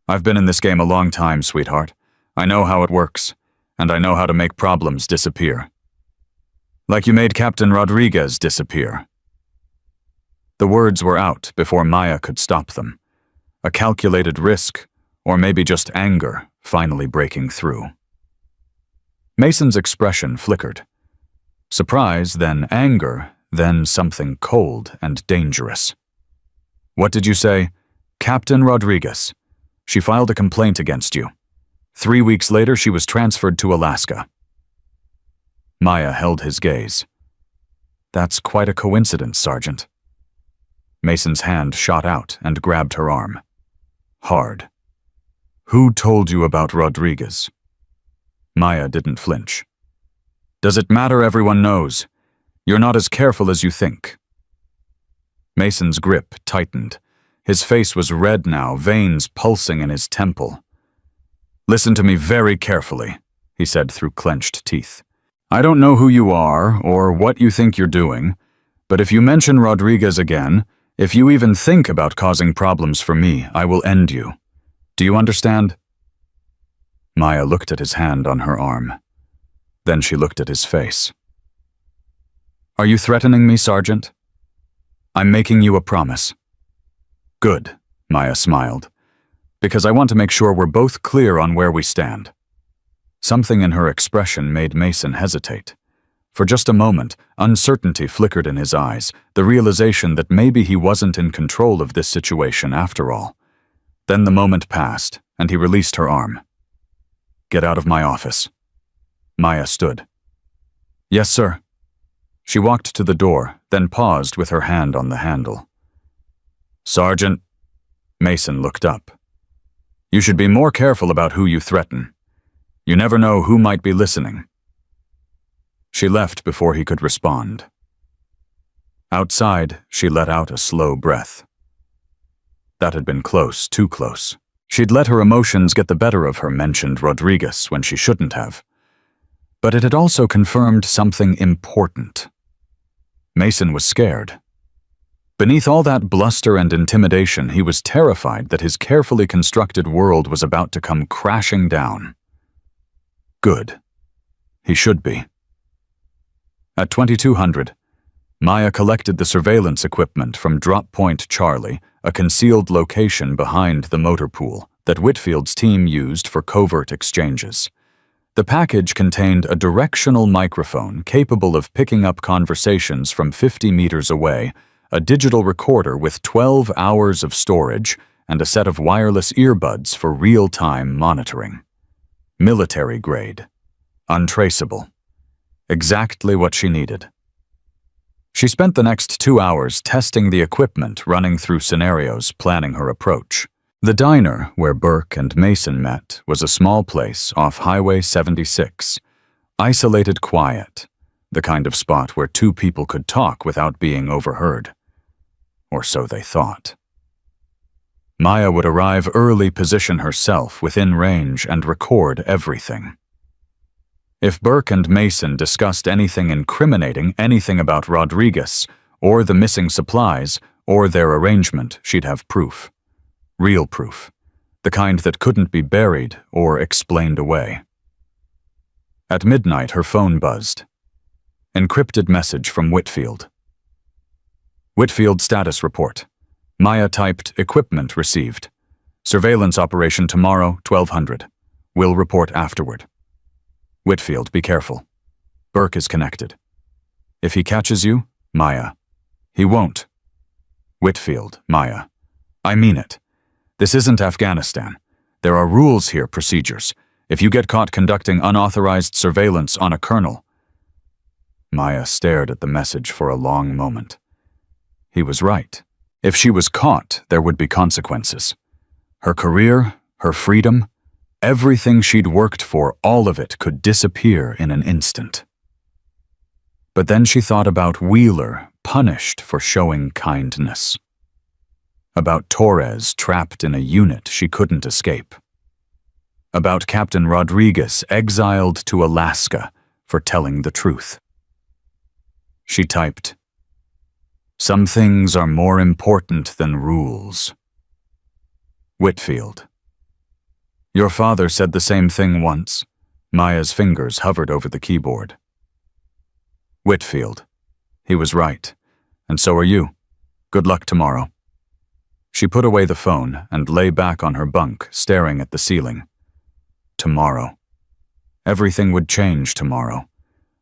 I've been in this game a long time, sweetheart. I know how it works, and I know how to make problems disappear. Like you made Captain Rodriguez disappear. The words were out before Maya could stop them. A calculated risk, or maybe just anger, finally breaking through. Mason's expression flickered. Surprise, then anger, then something cold and dangerous. What did you say? Captain Rodriguez. She filed a complaint against you. 3 weeks later, she was transferred to Alaska. Maya held his gaze. That's quite a coincidence, Sergeant. Mason's hand shot out and grabbed her arm. Hard. Who told you about Rodriguez? Maya didn't flinch. Does it matter? Everyone knows. You're not as careful as you think. Mason's grip tightened. His face was red now, veins pulsing in his temple. Listen to me very carefully, he said through clenched teeth. I don't know who you are or what you think you're doing, but if you mention Rodriguez again, if you even think about causing problems for me, I will end you. Do you understand? Maya looked at his hand on her arm. Then she looked at his face. Are you threatening me, Sergeant? I'm making you a promise. Good, Maya smiled, because I want to make sure we're both clear on where we stand. Something in her expression made Mason hesitate. For just a moment, uncertainty flickered in his eyes, the realization that maybe he wasn't in control of this situation after all. Then the moment passed, and he released her arm. Get out of my office. Maya stood. Yes, sir. She walked to the door, then paused with her hand on the handle. Sergeant, Mason looked up. You should be more careful about who you threaten. You never know who might be listening. She left before he could respond. Outside, she let out a slow breath. That had been close, too close. She'd let her emotions get the better of her, mentioned Rodriguez when she shouldn't have. But it had also confirmed something important. Mason was scared. Beneath all that bluster and intimidation, he was terrified that his carefully constructed world was about to come crashing down. Good. He should be. At 2200, Maya collected the surveillance equipment from Drop Point Charlie, a concealed location behind the motor pool that Whitfield's team used for covert exchanges. The package contained a directional microphone capable of picking up conversations from 50 meters away, a digital recorder with 12 hours of storage, and a set of wireless earbuds for real-time monitoring. Military grade. Untraceable. Exactly what she needed. She spent the next 2 hours testing the equipment, running through scenarios, planning her approach. The diner where Burke and Mason met was a small place off Highway 76. Isolated quiet. the kind of spot where two people could talk without being overheard. Or so they thought. Maya would arrive early, position herself within range, and record everything. If Burke and Mason discussed anything incriminating, anything about Rodriguez, or the missing supplies, or their arrangement, she'd have proof. Real proof. The kind that couldn't be buried or explained away. At midnight, her phone buzzed. Encrypted message from Whitfield. Whitfield status report. Maya typed, equipment received. Surveillance operation tomorrow, 1200. Will report afterward. Whitfield, be careful. Burke is connected. If he catches you, Maya. He won't. Whitfield, Maya. I mean it. This isn't Afghanistan. There are rules here, procedures. If you get caught conducting unauthorized surveillance on a colonel. Maya stared at the message for a long moment. He was right. If she was caught, there would be consequences. Her career, her freedom, everything she'd worked for, all of it could disappear in an instant. But then she thought about Wheeler, punished for showing kindness. About Torres, trapped in a unit she couldn't escape. About Captain Rodriguez, exiled to Alaska for telling the truth. She typed, "Some things are more important than rules." Whitfield. Your father said the same thing once. Maya's fingers hovered over the keyboard. Whitfield. He was right. And so are you. Good luck tomorrow. She put away the phone and lay back on her bunk, staring at the ceiling. Tomorrow. Everything would change tomorrow.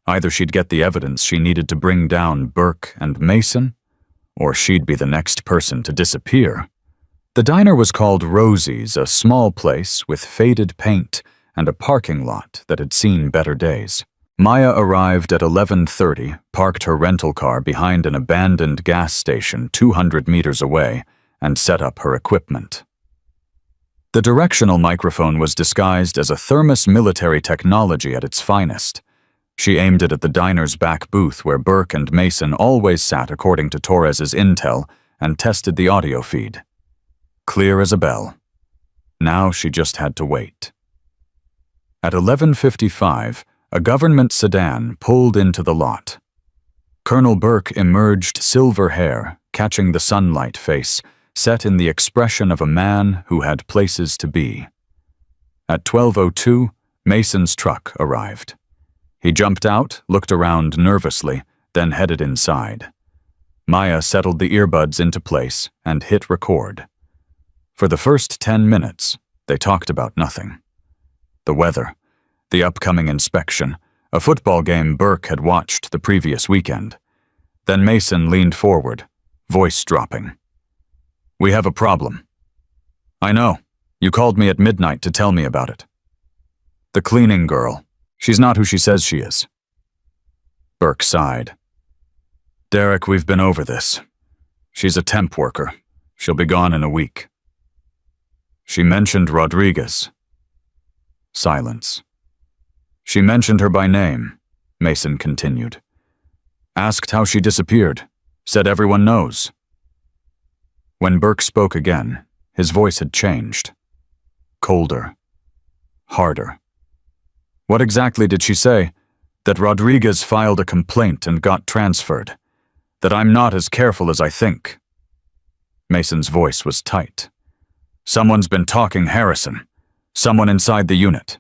Either she'd get the evidence she needed to bring down Burke and Mason, or she'd be the next person to disappear. The diner was called Rosie's, a small place with faded paint and a parking lot that had seen better days. Maya arrived at 11:30, parked her rental car behind an abandoned gas station 200 meters away, and set up her equipment. The directional microphone was disguised as a thermos military technology at its finest. She aimed it at the diner's back booth where Burke and Mason always sat according to Torres's intel, and tested the audio feed. Clear as a bell. Now she just had to wait. At 11:55, a government sedan pulled into the lot. Colonel Burke emerged, silver hair, catching the sunlight face, set in the expression of a man who had places to be. At 12:02, Mason's truck arrived. He jumped out, looked around nervously, then headed inside. Maya settled the earbuds into place and hit record. For the first 10 minutes, they talked about nothing. The weather, the upcoming inspection, a football game Burke had watched the previous weekend. Then Mason leaned forward, voice dropping. "We have a problem." "I know. You called me at midnight to tell me about it." "The cleaning girl. She's not who she says she is." Burke sighed. "Derek, we've been over this. She's a temp worker. She'll be gone in a week." "She mentioned Rodriguez." Silence. "She mentioned her by name," Mason continued. "Asked how she disappeared. Said everyone knows." When Burke spoke again, his voice had changed. Colder. Harder. "What exactly did she say? That Rodriguez filed a complaint and got transferred. That I'm not as careful as I think." Mason's voice was tight. "Someone's been talking Harrison. Someone inside the unit."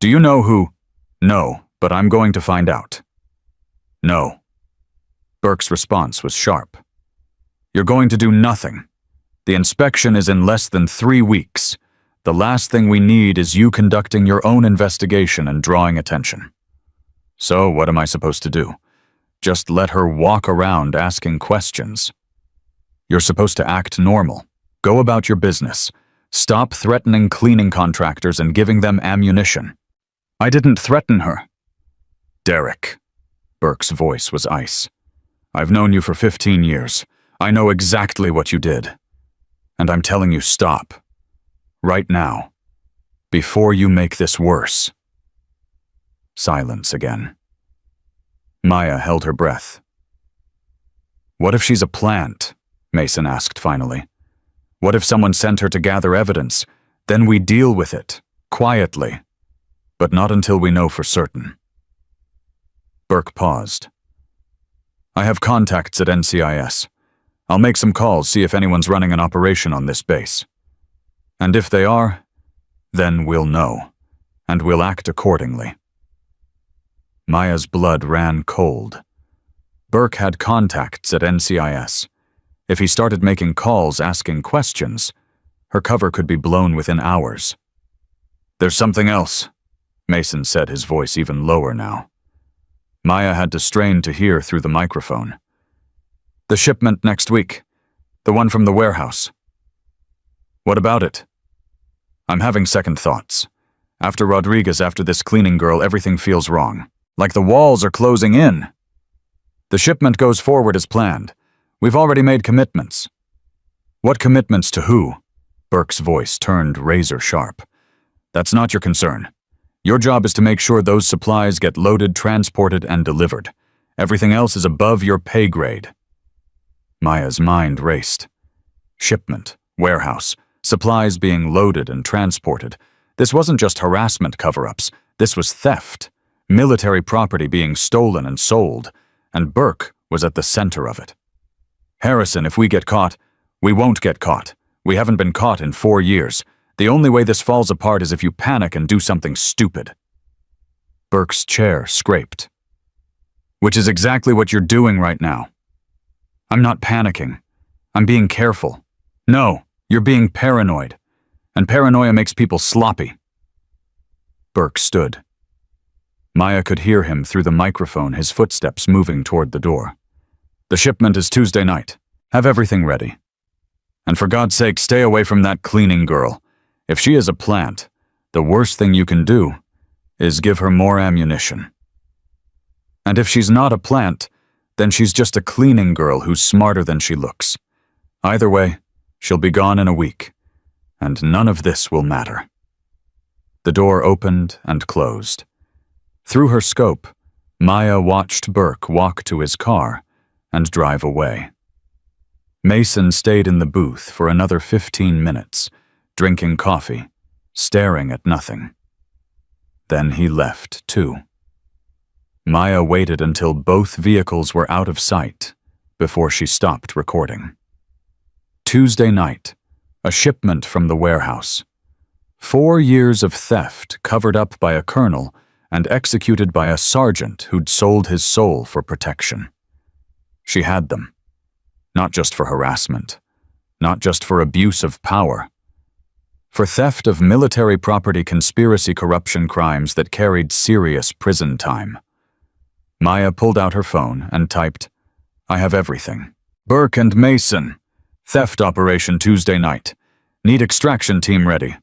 "Do you know who?" "No, but I'm going to find out." "No." Burke's response was sharp. "You're going to do nothing. The inspection is in less than 3 weeks. The last thing we need is you conducting your own investigation and drawing attention." "So what am I supposed to do? Just let her walk around asking questions?" "You're supposed to act normal. Go about your business. Stop threatening cleaning contractors and giving them ammunition." "I didn't threaten her." "Derek." Burke's voice was ice. "I've known you for 15 years. I know exactly what you did. And I'm telling you, stop. Right now. Before you make this worse." Silence again. Maya held her breath. What if she's a plant? Mason asked finally. What if someone sent her to gather evidence? Then we deal with it, quietly, but not until we know for certain. Burke paused. I have contacts at NCIS. I'll make some calls, see if anyone's running an operation on this base. And if they are, then we'll know, and we'll act accordingly. Maya's blood ran cold. Burke had contacts at NCIS. If he started making calls asking questions, her cover could be blown within hours. There's something else, Mason said, his voice even lower now. Maya had to strain to hear through the microphone. The shipment next week. The one from the warehouse. What about it? I'm having second thoughts. After Rodriguez, after this cleaning girl, everything feels wrong. Like the walls are closing in. The shipment goes forward as planned. We've already made commitments. What commitments to who? Burke's voice turned razor sharp. That's not your concern. Your job is to make sure those supplies get loaded, transported, and delivered. Everything else is above your pay grade. Maya's mind raced. Shipment, warehouse, supplies being loaded and transported. This wasn't just harassment cover-ups. This was theft. Military property being stolen and sold. And Burke was at the center of it. Harrison, if we get caught, we won't get caught. We haven't been caught in 4 years. The only way this falls apart is if you panic and do something stupid. Burke's chair scraped. Which is exactly what you're doing right now. I'm not panicking. I'm being careful. No, you're being paranoid. And paranoia makes people sloppy. Burke stood. Maya could hear him through the microphone, his footsteps moving toward the door. The shipment is Tuesday night. Have everything ready. And for God's sake, stay away from that cleaning girl. If she is a plant, the worst thing you can do is give her more ammunition. And if she's not a plant, then she's just a cleaning girl who's smarter than she looks. Either way, she'll be gone in a week, and none of this will matter. The door opened and closed. Through her scope, Maya watched Burke walk to his car and drive away. Mason stayed in the booth for another 15 minutes, drinking coffee, staring at nothing. Then he left, too. Maya waited until both vehicles were out of sight before she stopped recording. Tuesday night, a shipment from the warehouse. 4 years of theft covered up by a colonel and executed by a sergeant who'd sold his soul for protection. She had them. Not just for harassment, not just for abuse of power, for theft of military property, conspiracy, corruption crimes that carried serious prison time. Maya pulled out her phone and typed, I have everything. Burke and Mason. Theft operation Tuesday night. Need extraction team ready.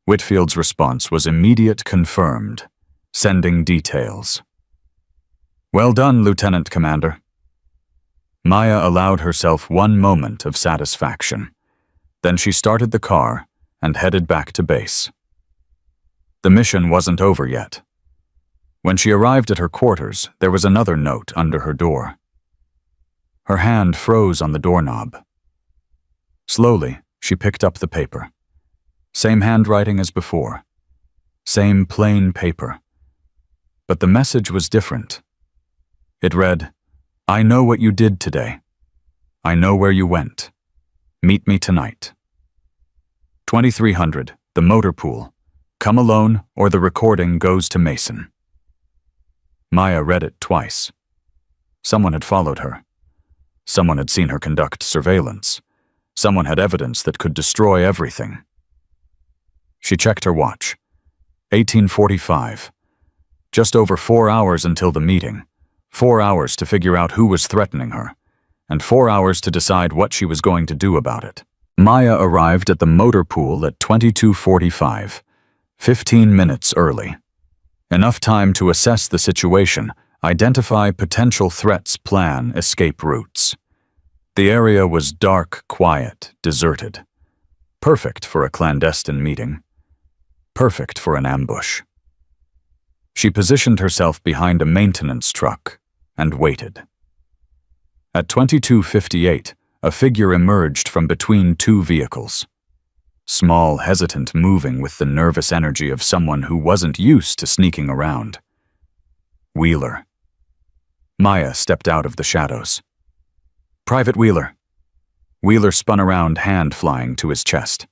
Whitfield's response was immediate, confirmed. Sending details. Well done, Lieutenant Commander. Maya allowed herself one moment of satisfaction. Then she started the car and headed back to base. The mission wasn't over yet. When she arrived at her quarters, there was another note under her door. Her hand froze on the doorknob. Slowly, she picked up the paper. Same handwriting as before. Same plain paper. But the message was different. It read, I know what you did today. I know where you went. Meet me tonight. 2300, the motor pool. Come alone or the recording goes to Mason. Maya read it twice. Someone had followed her. Someone had seen her conduct surveillance. Someone had evidence that could destroy everything. She checked her watch. 1845. Just over 4 hours until the meeting. 4 hours to figure out who was threatening her. And 4 hours to decide what she was going to do about it. Maya arrived at the motor pool at 22:45, 15 minutes early. Enough time to assess the situation, identify potential threats, plan escape routes. The area was dark, quiet, deserted. Perfect for a clandestine meeting. Perfect for an ambush. She positioned herself behind a maintenance truck, and waited. At 22:58, a figure emerged from between two vehicles. Small, hesitant, moving with the nervous energy of someone who wasn't used to sneaking around. Wheeler. Maya stepped out of the shadows. "Private Wheeler." Wheeler spun around, hand flying to his chest.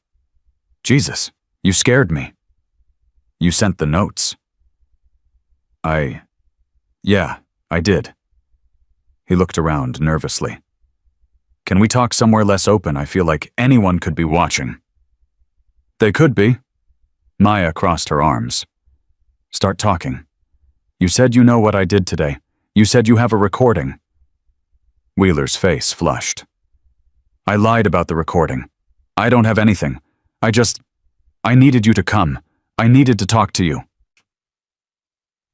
"Jesus, you scared me." "You sent the notes." Yeah, I did." He looked around nervously. "Can we talk somewhere less open? I feel like anyone could be watching." "They could be." Maya crossed her arms. "Start talking. You said you know what I did today. You said you have a recording." Wheeler's face flushed. "I lied about the recording. I don't have anything. I needed you to come. I needed to talk to you."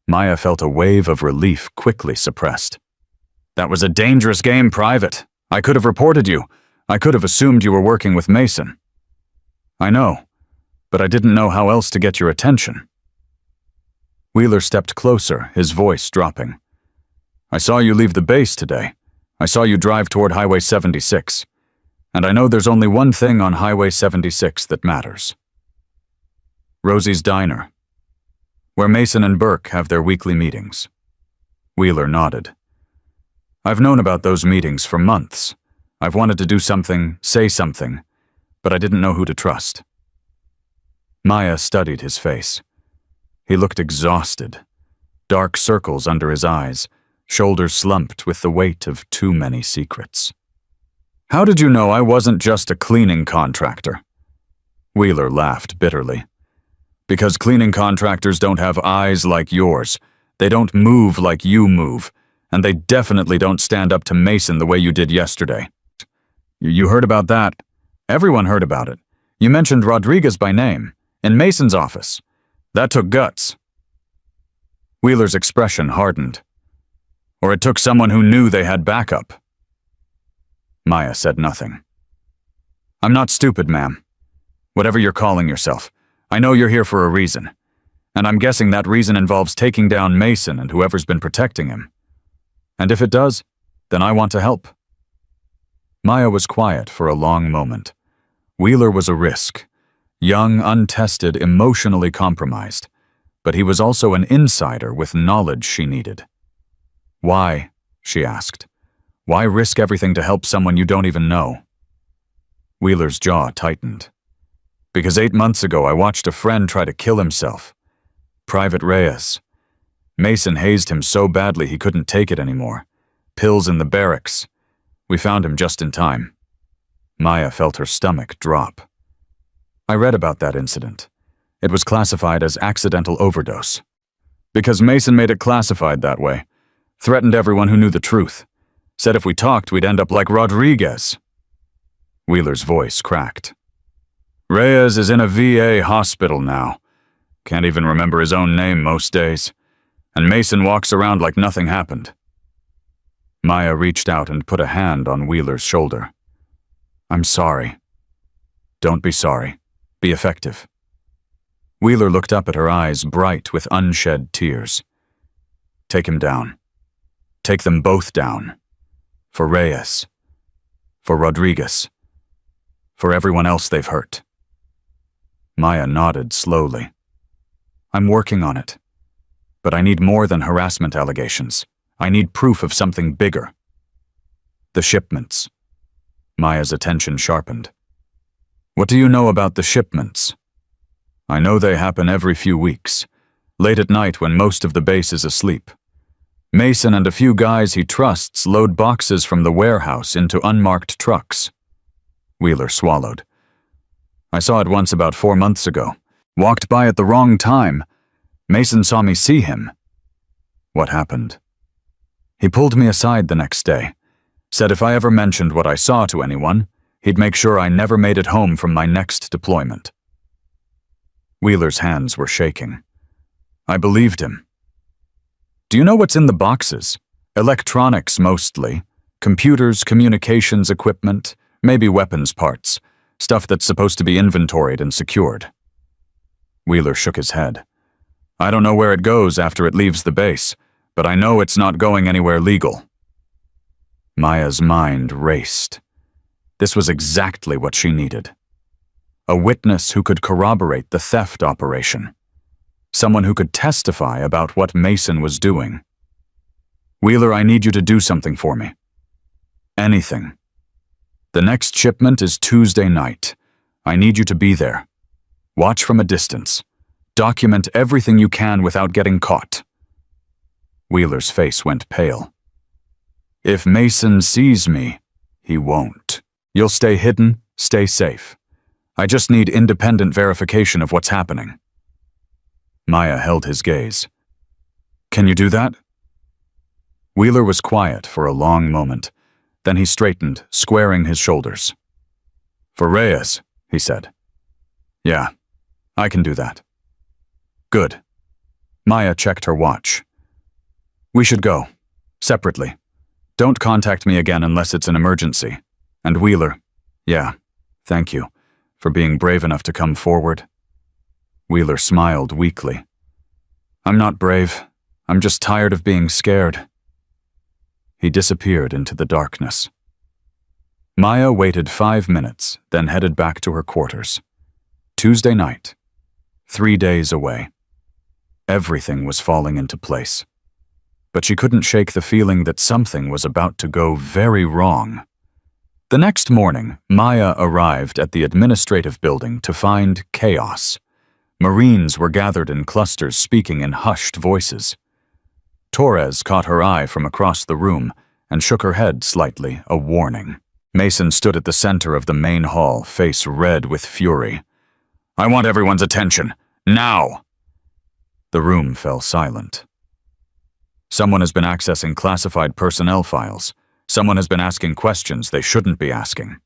Maya felt a wave of relief quickly suppressed. "That was a dangerous game, Private. I could have reported you. I could have assumed you were working with Mason." "I know, but I didn't know how else to get your attention." Wheeler stepped closer, his voice dropping. "I saw you leave the base today. I saw you drive toward Highway 76. And I know there's only one thing on Highway 76 that matters. Rosie's Diner, where Mason and Burke have their weekly meetings." Wheeler nodded. "I've known about those meetings for months. I've wanted to do something, say something, but I didn't know who to trust." Maya studied his face. He looked exhausted, dark circles under his eyes, shoulders slumped with the weight of too many secrets. "How did you know I wasn't just a cleaning contractor?" Wheeler laughed bitterly. "Because cleaning contractors don't have eyes like yours. They don't move like you move, and they definitely don't stand up to Mason the way you did yesterday." You heard about that? Everyone heard about it. You mentioned Rodriguez by name, in Mason's office. That took guts." Wheeler's expression hardened. "Or it took someone who knew they had backup." Maya said nothing. "I'm not stupid, ma'am. Whatever you're calling yourself, I know you're here for a reason. And I'm guessing that reason involves taking down Mason and whoever's been protecting him. And if it does, then I want to help." Maya was quiet for a long moment. Wheeler was a risk. Young, untested, emotionally compromised. But he was also an insider with knowledge she needed. "Why?" she asked. "Why risk everything to help someone you don't even know?" Wheeler's jaw tightened. "Because 8 months ago I watched a friend try to kill himself. Private Reyes. Mason hazed him so badly he couldn't take it anymore. Pills in the barracks. We found him just in time." Maya felt her stomach drop. "I read about that incident. It was classified as accidental overdose. Because Mason made it classified that way. Threatened everyone who knew the truth. Said if we talked, we'd end up like Rodriguez." Wheeler's voice cracked. "Reyes is in a VA hospital now. Can't even remember his own name most days. And Mason walks around like nothing happened." Maya reached out and put a hand on Wheeler's shoulder. "I'm sorry." "Don't be sorry. Be effective." Wheeler looked up at her eyes bright with unshed tears. "Take him down. Take them both down. For Reyes. For Rodriguez. For everyone else they've hurt." Maya nodded slowly. "I'm working on it. But I need more than harassment allegations. I need proof of something bigger." "The shipments." Maya's attention sharpened. "What do you know about the shipments?" "I know they happen every few weeks, late at night when most of the base is asleep. Mason and a few guys he trusts load boxes from the warehouse into unmarked trucks." Wheeler swallowed. "I saw it once about 4 months ago. Walked by at the wrong time. Mason saw me see him." "What happened?" "He pulled me aside the next day. Said if I ever mentioned what I saw to anyone, he'd make sure I never made it home from my next deployment." Wheeler's hands were shaking. "I believed him." "Do you know what's in the boxes? Electronics mostly. Computers, communications equipment, maybe weapons parts. Stuff that's supposed to be inventoried and secured." Wheeler shook his head. "I don't know where it goes after it leaves the base, but I know it's not going anywhere legal." Maya's mind raced. This was exactly what she needed. A witness who could corroborate the theft operation. Someone who could testify about what Mason was doing. "Wheeler, I need you to do something for me. Anything. The next shipment is Tuesday night. I need you to be there. Watch from a distance. Document everything you can without getting caught." Wheeler's face went pale. "If Mason sees me, he won't. You'll stay hidden, stay safe. I just need independent verification of what's happening." Maya held his gaze. "Can you do that?" Wheeler was quiet for a long moment. Then he straightened, squaring his shoulders. "For Reyes," he said. "Yeah, I can do that." "Good." Maya checked her watch. "We should go. Separately. Don't contact me again unless it's an emergency. And Wheeler, yeah, thank you for being brave enough to come forward." Wheeler smiled weakly. "I'm not brave. I'm just tired of being scared." He disappeared into the darkness. Maya waited 5 minutes, then headed back to her quarters. Tuesday night. 3 days away. Everything was falling into place. But she couldn't shake the feeling that something was about to go very wrong. The next morning, Maya arrived at the administrative building to find chaos. Marines were gathered in clusters speaking in hushed voices. Torres caught her eye from across the room and shook her head slightly, a warning. Mason stood at the center of the main hall, face red with fury. "I want everyone's attention. Now!" The room fell silent. Someone has been accessing classified personnel files. Someone has been asking questions they shouldn't be asking.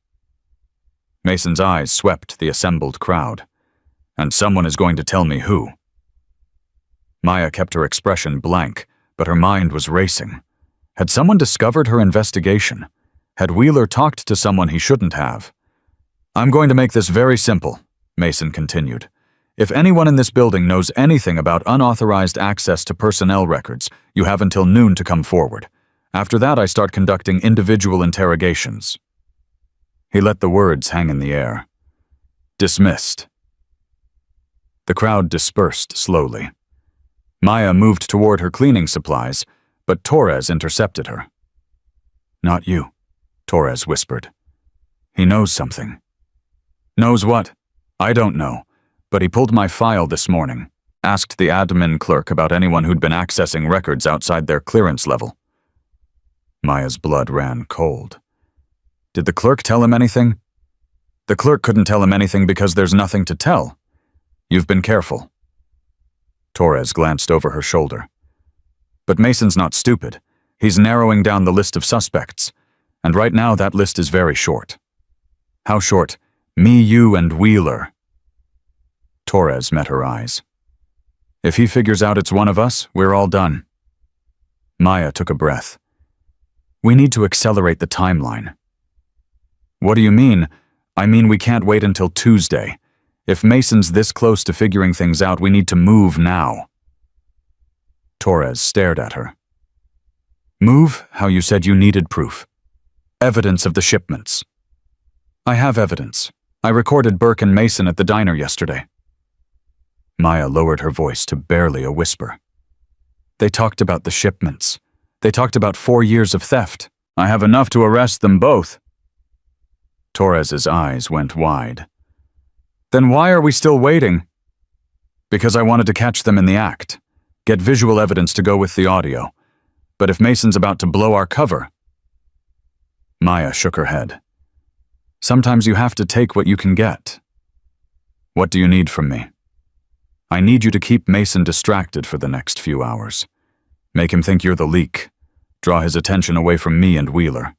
Mason's eyes swept the assembled crowd. "And someone is going to tell me who." Maya kept her expression blank, but her mind was racing. Had someone discovered her investigation? Had Wheeler talked to someone he shouldn't have? "I'm going to make this very simple," Mason continued. "If anyone in this building knows anything about unauthorized access to personnel records, you have until noon to come forward. After that, I start conducting individual interrogations." He let the words hang in the air. "Dismissed." The crowd dispersed slowly. Maya moved toward her cleaning supplies, but Torres intercepted her. "Not you," Torres whispered. "He knows something." "Knows what?" "I don't know, but he pulled my file this morning, asked the admin clerk about anyone who'd been accessing records outside their clearance level." Maya's blood ran cold. "Did the clerk tell him anything?" "The clerk couldn't tell him anything because there's nothing to tell. You've been careful." Torres glanced over her shoulder. "But Mason's not stupid. He's narrowing down the list of suspects. And right now that list is very short." "How short?" "Me, you, and Wheeler." Torres met her eyes. "If he figures out it's one of us, we're all done." Maya took a breath. "We need to accelerate the timeline." "What do you mean?" "I mean we can't wait until Tuesday. If Mason's this close to figuring things out, we need to move now." Torres stared at her. "Move how you said you needed proof. Evidence of the shipments." "I have evidence. I recorded Burke and Mason at the diner yesterday." Maya lowered her voice to barely a whisper. "They talked about the shipments. They talked about 4 years of theft. I have enough to arrest them both." Torres's eyes went wide. "Then why are we still waiting?" "Because I wanted to catch them in the act. Get visual evidence to go with the audio. But if Mason's about to blow our cover..." Maya shook her head. "Sometimes you have to take what you can get." "What do you need from me?" "I need you to keep Mason distracted for the next few hours. Make him think you're the leak. Draw his attention away from me and Wheeler."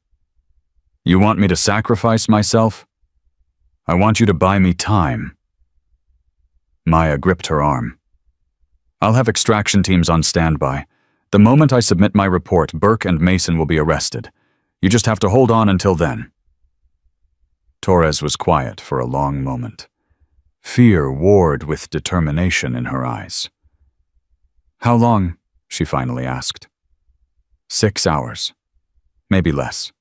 "You want me to sacrifice myself?" "I want you to buy me time." Maya gripped her arm. "I'll have extraction teams on standby. The moment I submit my report, Burke and Mason will be arrested. You just have to hold on until then." Torres was quiet for a long moment. Fear warred with determination in her eyes. "How long?" she finally asked. 6 hours. Maybe less.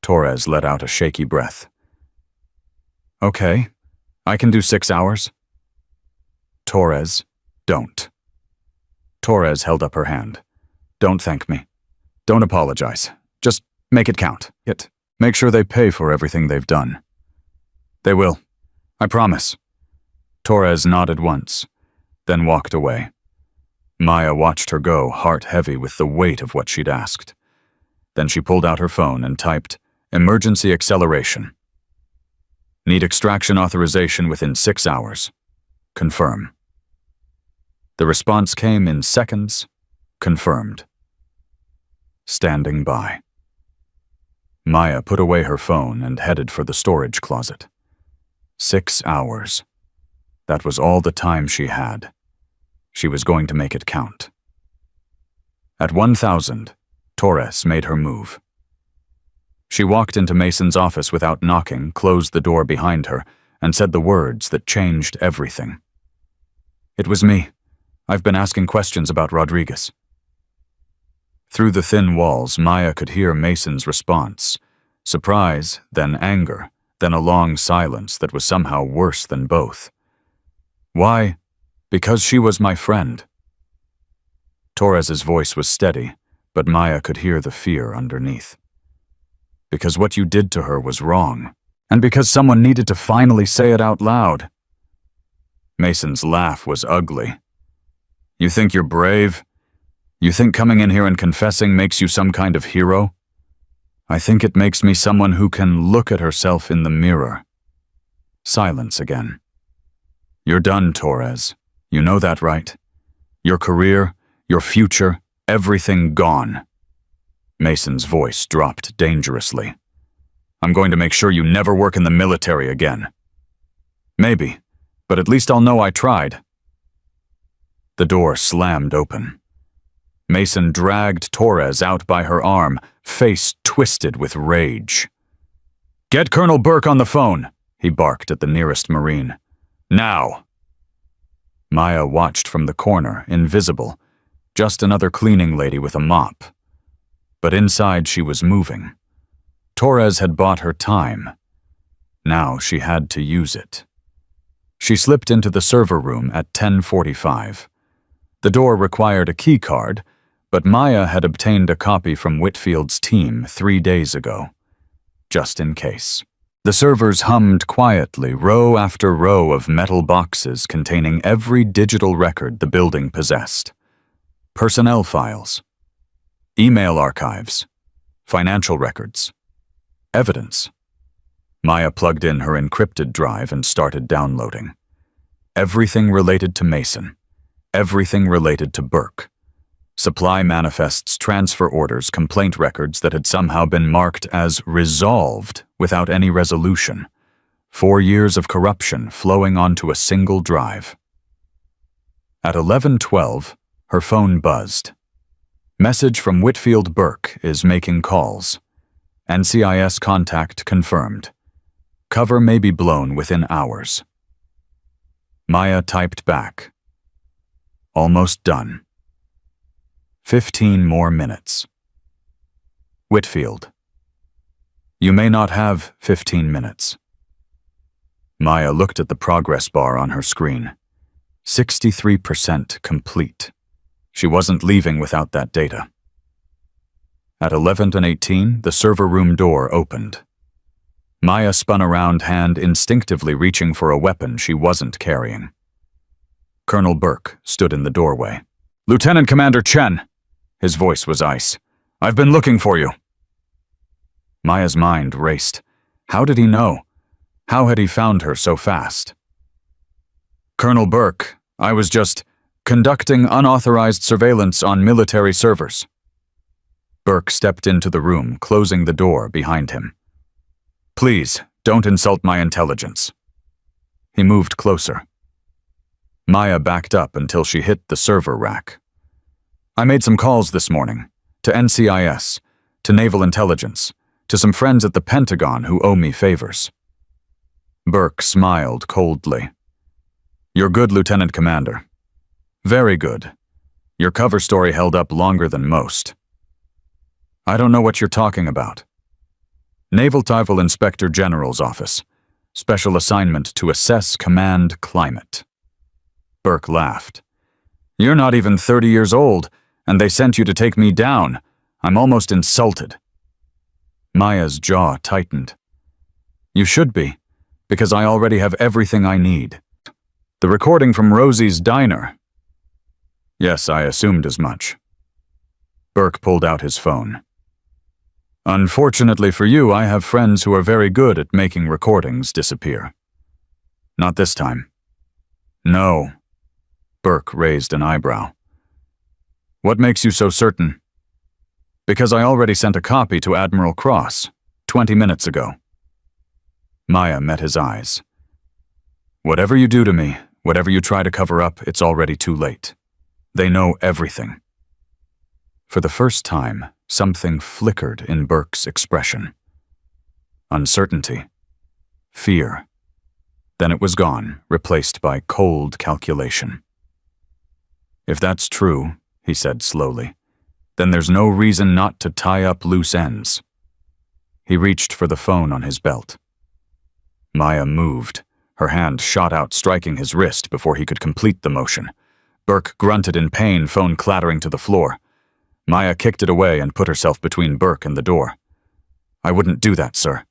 Torres let out a shaky breath. Okay, I can do 6 hours. Torres, don't. Torres held up her hand. Don't thank me. Don't apologize. Just make it count. Make sure they pay for everything they've done. They will. I promise. Torres nodded once, then walked away. Maya watched her go, heart heavy with the weight of what she'd asked. Then she pulled out her phone and typed, "Emergency acceleration. Need extraction authorization within 6 hours. Confirm." The response came in seconds. Confirmed. Standing by. Maya put away her phone and headed for the storage closet. 6 hours. That was all the time she had. She was going to make it count. At 1,000, Torres made her move. She walked into Mason's office without knocking, closed the door behind her, and said the words that changed everything. "It was me. I've been asking questions about Rodriguez." Through the thin walls, Maya could hear Mason's response. Surprise, then anger, then a long silence that was somehow worse than both. "Why? Because she was my friend." Torres's voice was steady, but Maya could hear the fear underneath. "Because what you did to her was wrong, and because someone needed to finally say it out loud." Mason's laugh was ugly. "You think you're brave? You think coming in here and confessing makes you some kind of hero? I think it makes me someone who can look at herself in the mirror." Silence again. "You're done, Torres. You know that, right? Your career, your future, everything gone." Mason's voice dropped dangerously. "I'm going to make sure you never work in the military again." "Maybe, but at least I'll know I tried." The door slammed open. Mason dragged Torres out by her arm, face twisted with rage. "Get Colonel Burke on the phone," he barked at the nearest Marine. "Now!" Maya watched from the corner, invisible, just another cleaning lady with a mop. But inside she was moving. Torres had bought her time. Now she had to use it. She slipped into the server room at 10:45. The door required a key card, but Maya had obtained a copy from Whitfield's team 3 days ago, just in case. The servers hummed quietly, row after row of metal boxes containing every digital record the building possessed. Personnel files, email archives, financial records, evidence. Maya plugged in her encrypted drive and started downloading. Everything related to Mason. Everything related to Burke. Supply manifests, transfer orders, complaint records that had somehow been marked as resolved without any resolution. 4 years of corruption flowing onto a single drive. At 11:12, her phone buzzed. Message from Whitfield Burke is making calls. NCIS contact confirmed. Cover may be blown within hours. Maya typed back. Almost done. 15 more minutes. Whitfield. You may not have 15 minutes. Maya looked at the progress bar on her screen. 63% complete. She wasn't leaving without that data. At 11:18, the server room door opened. Maya spun around, hand instinctively reaching for a weapon she wasn't carrying. Colonel Burke stood in the doorway. "Lieutenant Commander Chen." His voice was ice. "I've been looking for you." Maya's mind raced. How did he know? How had he found her so fast? "Colonel Burke, I was just conducting unauthorized surveillance on military servers." Burke stepped into the room, closing the door behind him. "Please, don't insult my intelligence." He moved closer. Maya backed up until she hit the server rack. "I made some calls this morning, to NCIS, to Naval Intelligence, to some friends at the Pentagon who owe me favors." Burke smiled coldly. "You're good, Lieutenant Commander. Very good. Your cover story held up longer than most. I don't know what you're talking about. Naval Naval Inspector General's Office. Special assignment to assess command climate. Burke laughed. You're not even 30 years old, and they sent you to take me down. I'm almost insulted. Maya's jaw tightened. You should be, because I already have everything I need. The recording from Rosie's diner. Yes, I assumed as much. Burke pulled out his phone. Unfortunately for you, I have friends who are very good at making recordings disappear. Not this time. No. Burke raised an eyebrow. What makes you so certain? Because I already sent a copy to Admiral Cross, 20 minutes ago. Maya met his eyes. Whatever you do to me, whatever you try to cover up, it's already too late. They know everything. For the first time, something flickered in Burke's expression. Uncertainty. Fear. Then it was gone, replaced by cold calculation. If that's true, he said slowly, then there's no reason not to tie up loose ends. He reached for the phone on his belt. Maya moved. Her hand shot out, striking his wrist before he could complete the motion. Burke grunted in pain, phone clattering to the floor. Maya kicked it away and put herself between Burke and the door. I wouldn't do that, sir.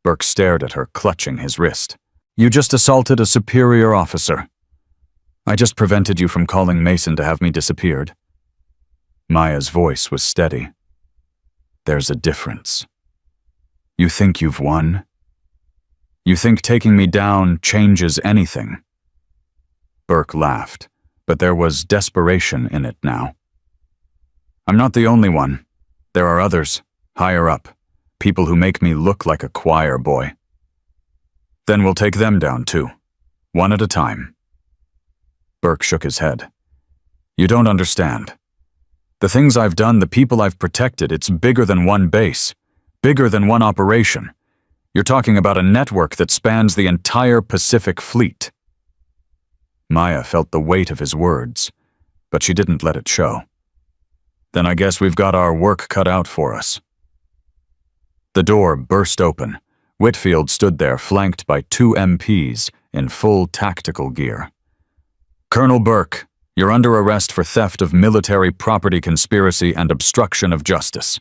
Burke stared at her, clutching his wrist. You just assaulted a superior officer. I just prevented you from calling Mason to have me disappeared. Maya's voice was steady. There's a difference. You think you've won? You think taking me down changes anything? Burke laughed, but there was desperation in it now. I'm not the only one. There are others, higher up, people who make me look like a choir boy. Then we'll take them down too, one at a time. Burke shook his head. You don't understand. The things I've done, the people I've protected, it's bigger than one base, bigger than one operation. You're talking about a network that spans the entire Pacific Fleet. Maya felt the weight of his words, but she didn't let it show. Then I guess we've got our work cut out for us. The door burst open. Whitfield stood there, flanked by 2 MPs in full tactical gear. Colonel Burke, you're under arrest for theft of military property, conspiracy, and obstruction of justice.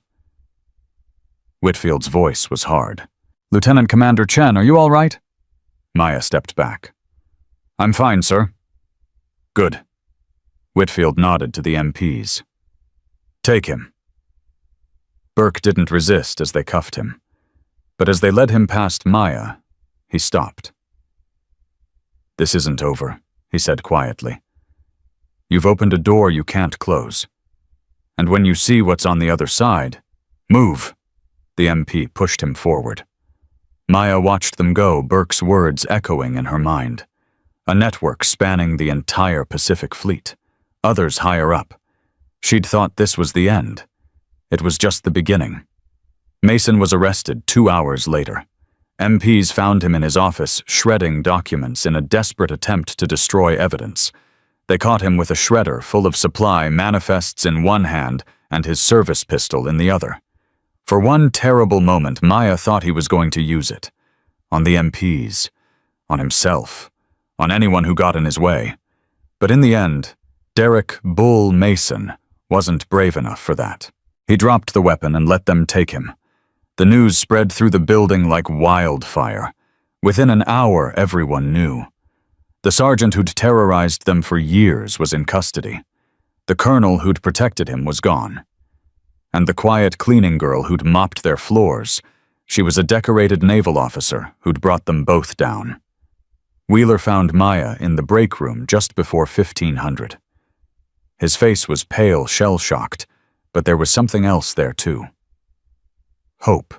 Whitfield's voice was hard. Lieutenant Commander Chen, are you all right? Maya stepped back. I'm fine, sir. Good. Whitfield nodded to the MPs. Take him. Burke didn't resist as they cuffed him, but as they led him past Maya, he stopped. This isn't over, he said quietly. You've opened a door you can't close. And when you see what's on the other side, move. The MP pushed him forward. Maya watched them go, Burke's words echoing in her mind. A network spanning the entire Pacific Fleet, others higher up. She'd thought this was the end. It was just the beginning. Mason was arrested 2 hours later. MPs found him in his office, shredding documents in a desperate attempt to destroy evidence. They caught him with a shredder full of supply manifests in one hand and his service pistol in the other. For one terrible moment, Maya thought he was going to use it. On the MPs, on himself, on anyone who got in his way. But in the end, Derek "Bull" Mason wasn't brave enough for that. He dropped the weapon and let them take him. The news spread through the building like wildfire. Within an hour, everyone knew. The sergeant who'd terrorized them for years was in custody. The colonel who'd protected him was gone. And the quiet cleaning girl who'd mopped their floors, she was a decorated naval officer who'd brought them both down. Wheeler found Maya in the break room just before 1500. His face was pale, shell-shocked, but there was something else there too. Hope.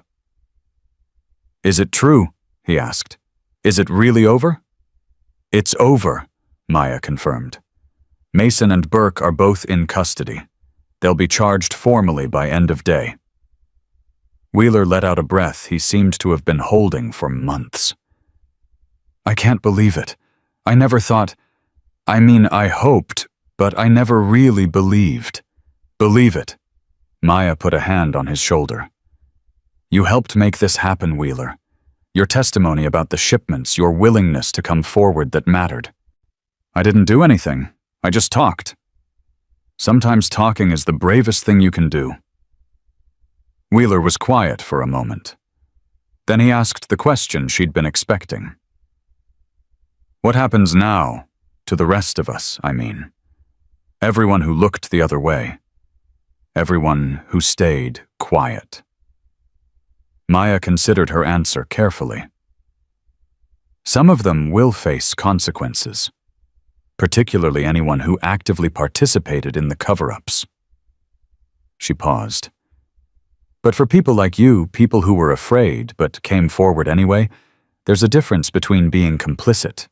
Is it true? He asked. Is it really over? It's over, Maya confirmed. Mason and Burke are both in custody. They'll be charged formally by end of day. Wheeler let out a breath he seemed to have been holding for months. I can't believe it. I never thought... I hoped But I never really believed. Believe it. Maya put a hand on his shoulder. You helped make this happen, Wheeler. Your testimony about the shipments, your willingness to come forward that mattered. I didn't do anything. I just talked. Sometimes talking is the bravest thing you can do. Wheeler was quiet for a moment. Then he asked the question she'd been expecting. What happens now, to the rest of us, I mean? Everyone who looked the other way. Everyone who stayed quiet. Maya considered her answer carefully. Some of them will face consequences, particularly anyone who actively participated in the cover-ups. She paused. But for people like you, people who were afraid but came forward anyway, there's a difference between being complicit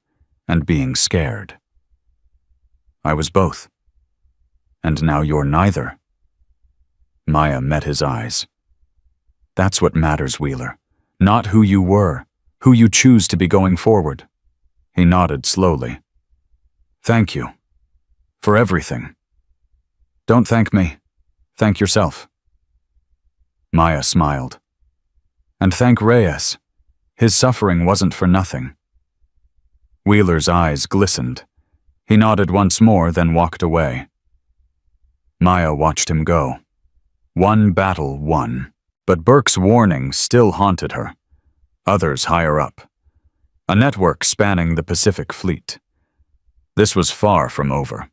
and being scared. I was both. And now you're neither. Maya met his eyes. That's what matters, Wheeler. Not who you were, who you choose to be going forward. He nodded slowly. Thank you. For everything. Don't thank me. Thank yourself. Maya smiled. And thank Reyes. His suffering wasn't for nothing. Wheeler's eyes glistened. He nodded once more, then walked away. Maya watched him go. One battle won. But Burke's warning still haunted her. Others higher up. A network spanning the Pacific Fleet. This was far from over.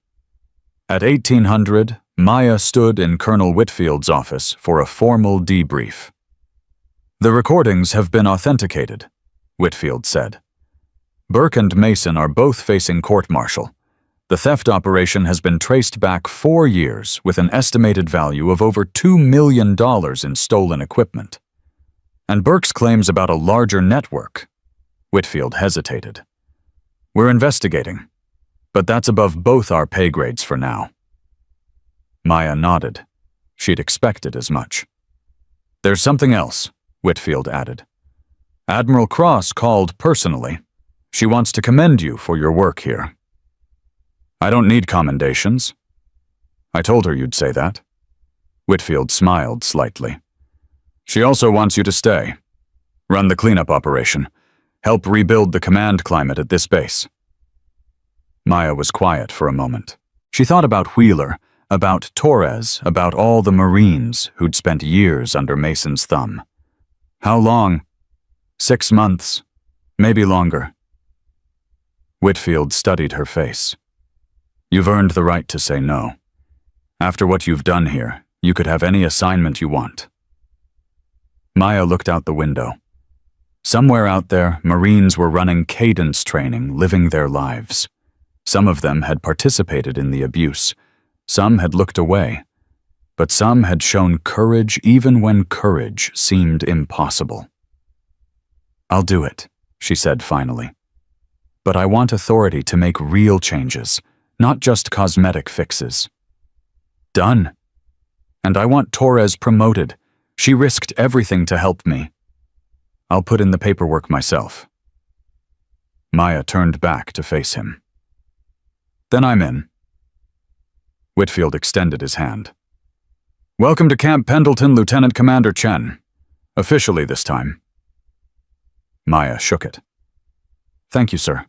At 1800, Maya stood in Colonel Whitfield's office for a formal debrief. The recordings have been authenticated, Whitfield said. Burke and Mason are both facing court-martial. The theft operation has been traced back 4 years with an estimated value of over $2 million in stolen equipment. And Burke's claims about a larger network. Whitfield hesitated. We're investigating, but that's above both our pay grades for now. Maya nodded. She'd expected as much. There's something else, Whitfield added. Admiral Cross called personally. She wants to commend you for your work here. I don't need commendations. I told her you'd say that. Whitfield smiled slightly. She also wants you to stay. Run the cleanup operation. Help rebuild the command climate at this base. Maya was quiet for a moment. She thought about Wheeler, about Torres, about all the Marines who'd spent years under Mason's thumb. How long? 6 months. Maybe longer. Whitfield studied her face. You've earned the right to say no. After what you've done here, you could have any assignment you want. Maya looked out the window. Somewhere out there, Marines were running cadence training, living their lives. Some of them had participated in the abuse. Some had looked away. But some had shown courage even when courage seemed impossible. I'll do it, she said finally. But I want authority to make real changes. Not just cosmetic fixes. Done. And I want Torres promoted. She risked everything to help me. I'll put in the paperwork myself. Maya turned back to face him. Then I'm in. Whitfield extended his hand. Welcome to Camp Pendleton, Lieutenant Commander Chen. Officially this time. Maya shook it. Thank you, sir.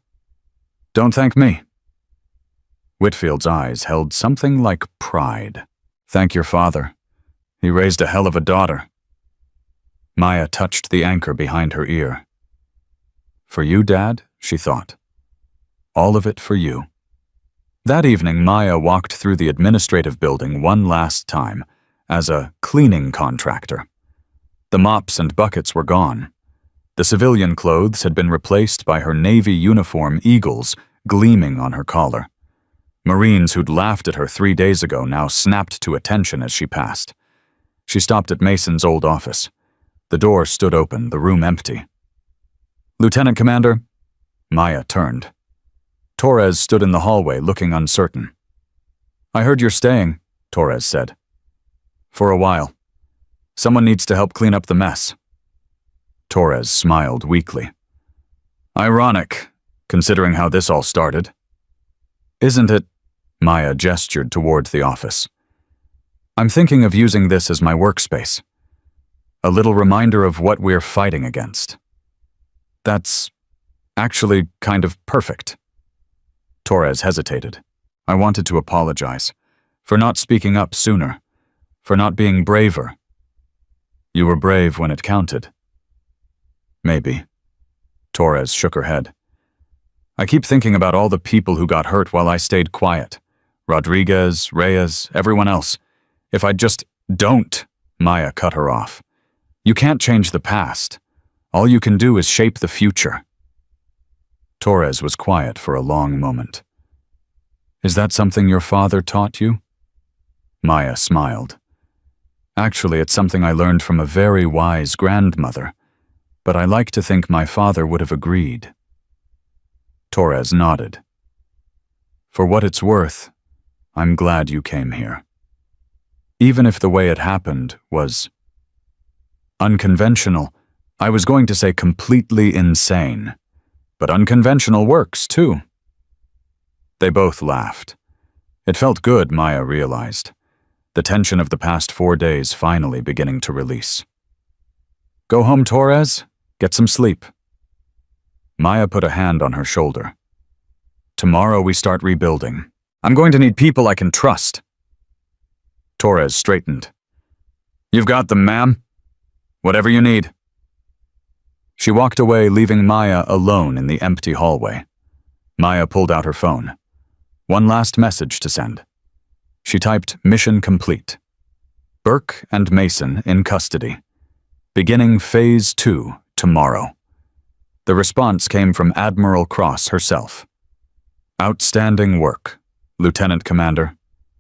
Don't thank me. Whitfield's eyes held something like pride. Thank your father. He raised a hell of a daughter. Maya touched the anchor behind her ear. For you, Dad, she thought. All of it for you. That evening, Maya walked through the administrative building one last time as a cleaning contractor. The mops and buckets were gone. The civilian clothes had been replaced by her Navy uniform eagles gleaming on her collar. Marines who'd laughed at her 3 days ago now snapped to attention as she passed. She stopped at Mason's old office. The door stood open, the room empty. Lieutenant Commander? Maya turned. Torres stood in the hallway, looking uncertain. I heard you're staying, Torres said. For a while. Someone needs to help clean up the mess. Torres smiled weakly. Ironic, considering how this all started. Isn't it? Maya gestured toward the office. I'm thinking of using this as my workspace. A little reminder of what we're fighting against. That's actually kind of perfect. Torres hesitated. I wanted to apologize for not speaking up sooner, for not being braver. You were brave when it counted. Maybe. Torres shook her head. I keep thinking about all the people who got hurt while I stayed quiet. Rodriguez, Reyes, everyone else. If I just don't, Maya cut her off. You can't change the past. All you can do is shape the future. Torres was quiet for a long moment. Is that something your father taught you? Maya smiled. Actually, it's something I learned from a very wise grandmother, but I like to think my father would have agreed. Torres nodded. For what it's worth, I'm glad you came here. Even if the way it happened was unconventional, I was going to say completely insane, but unconventional works too. They both laughed. It felt good, Maya realized. The tension of the past 4 days finally beginning to release. Go home, Torres. Get some sleep. Maya put a hand on her shoulder. Tomorrow we start rebuilding. I'm going to need people I can trust. Torres straightened. You've got them, ma'am. Whatever you need. She walked away, leaving Maya alone in the empty hallway. Maya pulled out her phone. One last message to send. She typed mission complete. Burke and Mason in custody. Beginning phase 2 tomorrow. The response came from Admiral Cross herself. Outstanding work, Lieutenant Commander.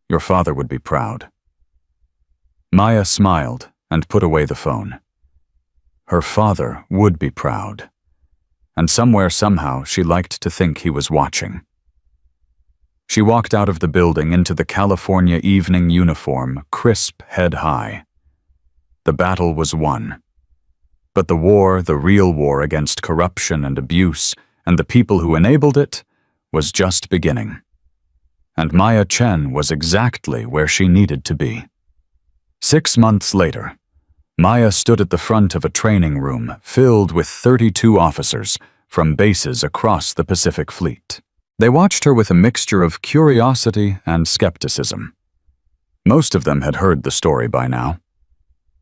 Your father would be proud. Maya smiled and put away the phone. Her father would be proud. And somewhere, somehow, she liked to think he was watching. She walked out of the building into the California evening uniform, crisp head high. The battle was won. But the war, the real war against corruption and abuse, and the people who enabled it, was just beginning. And Maya Chen was exactly where she needed to be. 6 months later, Maya stood at the front of a training room filled with 32 officers from bases across the Pacific Fleet. They watched her with a mixture of curiosity and skepticism. Most of them had heard the story by now.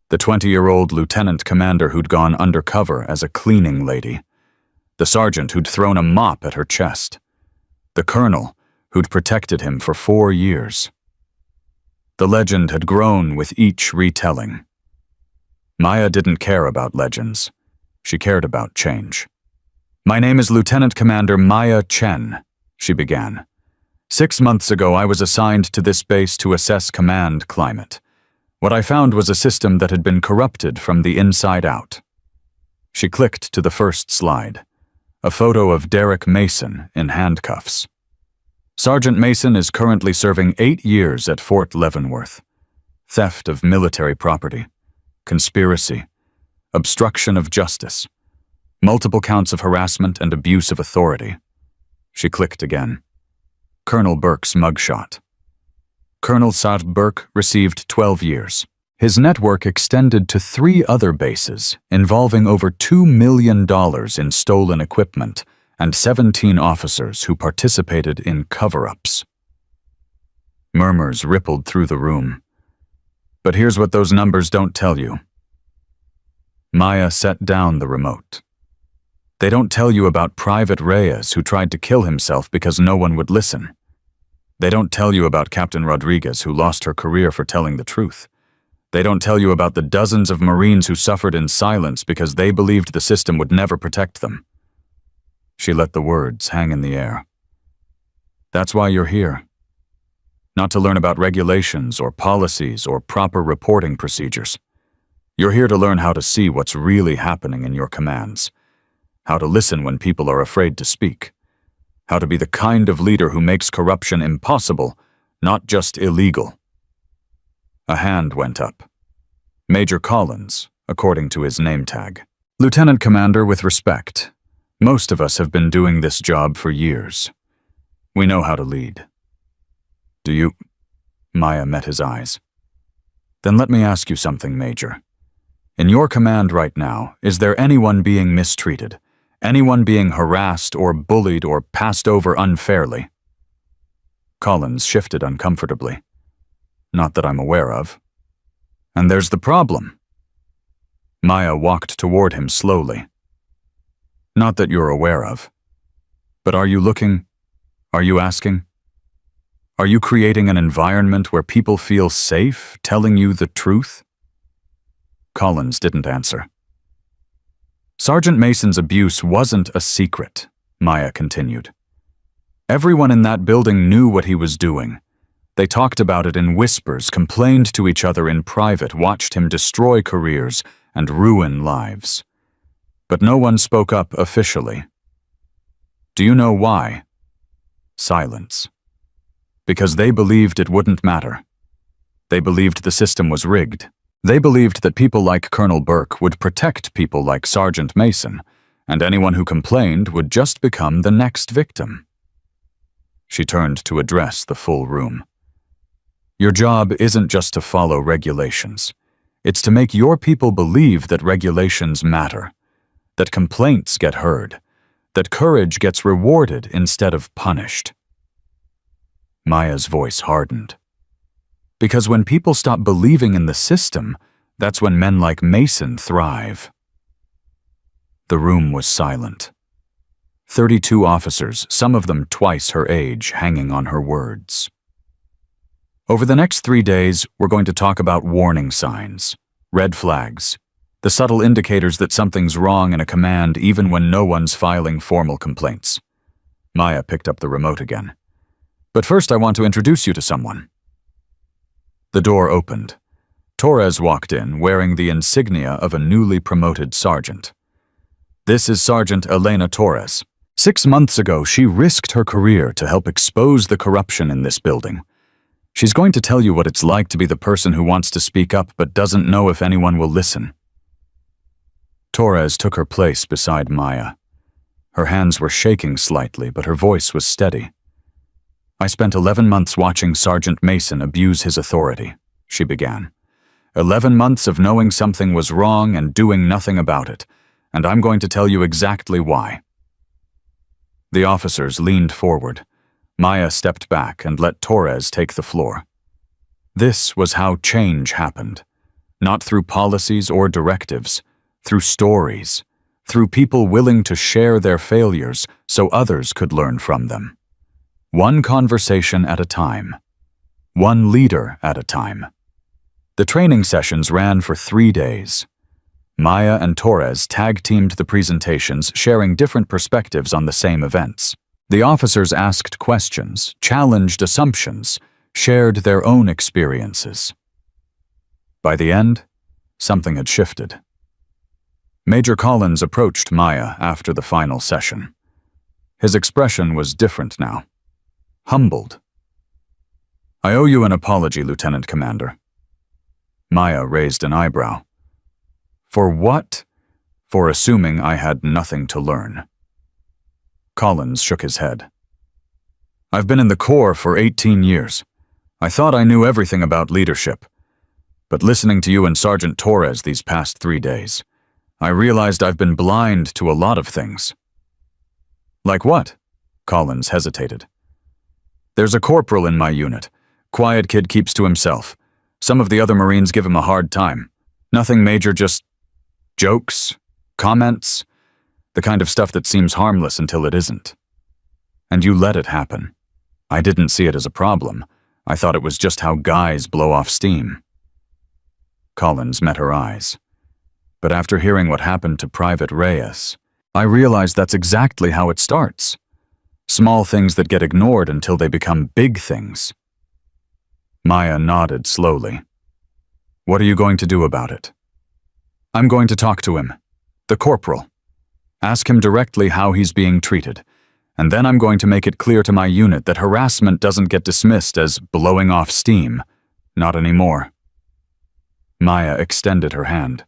The 20-year-old lieutenant commander who'd gone undercover as a cleaning lady. The sergeant who'd thrown a mop at her chest. The colonel who'd protected him for 4 years. The legend had grown with each retelling. Maya didn't care about legends. She cared about change. My name is Lieutenant Commander Maya Chen, she began. 6 months ago, I was assigned to this base to assess command climate. What I found was a system that had been corrupted from the inside out. She clicked to the first slide, a photo of Derek Mason in handcuffs. Sergeant Mason is currently serving 8 years at Fort Leavenworth. Theft of military property, conspiracy, obstruction of justice, multiple counts of harassment and abuse of authority. She clicked again. Colonel Burke's mugshot. Colonel Saad Burke received 12 years. His network extended to 3 other bases, involving over $2 million in stolen equipment and 17 officers who participated in cover-ups. Murmurs rippled through the room. But here's what those numbers don't tell you. Maya set down the remote. They don't tell you about Private Reyes, who tried to kill himself because no one would listen. They don't tell you about Captain Rodriguez, who lost her career for telling the truth. They don't tell you about the dozens of Marines who suffered in silence because they believed the system would never protect them. She let the words hang in the air. That's why you're here. Not to learn about regulations or policies or proper reporting procedures. You're here to learn how to see what's really happening in your commands. How to listen when people are afraid to speak. How to be the kind of leader who makes corruption impossible, not just illegal. A hand went up. Major Collins, according to his name tag. Lieutenant Commander, with respect, most of us have been doing this job for years. We know how to lead. Do you? Maya met his eyes. Then let me ask you something, Major. In your command right now, is there anyone being mistreated? Anyone being harassed or bullied or passed over unfairly? Collins shifted uncomfortably. Not that I'm aware of. And there's the problem. Maya walked toward him slowly. Not that you're aware of. But are you looking? Are you asking? Are you creating an environment where people feel safe, telling you the truth? Collins didn't answer. Sergeant Mason's abuse wasn't a secret, Maya continued. Everyone in that building knew what he was doing. They talked about it in whispers, complained to each other in private, watched him destroy careers and ruin lives. But no one spoke up officially. Do you know why? Silence. Because they believed it wouldn't matter. They believed the system was rigged. They believed that people like Colonel Burke would protect people like Sergeant Mason, and anyone who complained would just become the next victim. She turned to address the full room. Your job isn't just to follow regulations. It's to make your people believe that regulations matter, that complaints get heard, that courage gets rewarded instead of punished. Maya's voice hardened. Because when people stop believing in the system, that's when men like Mason thrive. The room was silent. 32 officers, some of them twice her age, hanging on her words. Over the next 3 days, we're going to talk about warning signs, red flags, the subtle indicators that something's wrong in a command even when no one's filing formal complaints. Maya picked up the remote again. But first I want to introduce you to someone. The door opened. Torres walked in, wearing the insignia of a newly promoted sergeant. This is Sergeant Elena Torres. 6 months ago, she risked her career to help expose the corruption in this building. She's going to tell you what it's like to be the person who wants to speak up but doesn't know if anyone will listen. Torres took her place beside Maya. Her hands were shaking slightly, but her voice was steady. I spent 11 months watching Sergeant Mason abuse his authority, she began. 11 months of knowing something was wrong and doing nothing about it, and I'm going to tell you exactly why. The officers leaned forward. Maya stepped back and let Torres take the floor. This was how change happened. Not through policies or directives, through stories, through people willing to share their failures so others could learn from them. One conversation at a time. One leader at a time. The training sessions ran for 3 days. Maya and Torres tag-teamed the presentations, sharing different perspectives on the same events. The officers asked questions, challenged assumptions, shared their own experiences. By the end, something had shifted. Major Collins approached Maya after the final session. His expression was different now. Humbled. I owe you an apology, Lieutenant Commander. Maya raised an eyebrow. For what? For assuming I had nothing to learn. Collins shook his head. I've been in the Corps for 18 years. I thought I knew everything about leadership. But listening to you and Sergeant Torres these past 3 days, I realized I've been blind to a lot of things. Like what? Collins hesitated. There's a corporal in my unit. Quiet kid, keeps to himself. Some of the other Marines give him a hard time. Nothing major, just jokes, comments, the kind of stuff that seems harmless until it isn't. And you let it happen. I didn't see it as a problem. I thought it was just how guys blow off steam. Collins met her eyes. But after hearing what happened to Private Reyes, I realized that's exactly how it starts. Small things that get ignored until they become big things. Maya nodded slowly. What are you going to do about it? I'm going to talk to him, the corporal. Ask him directly how he's being treated, and then I'm going to make it clear to my unit that harassment doesn't get dismissed as blowing off steam. Not anymore. Maya extended her hand.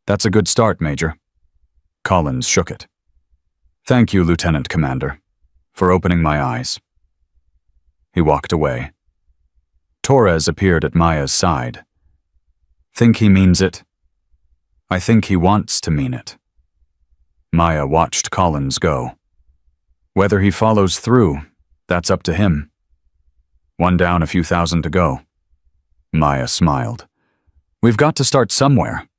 That's a good start, Major. Collins shook it. Thank you, Lieutenant Commander, for opening my eyes. He walked away, Torres appeared at Maya's side. Think he means it? I think he wants to mean it. Maya watched Collins go. Whether he follows through, that's up to him. One down, a few thousand to go. Maya smiled. We've got to start somewhere.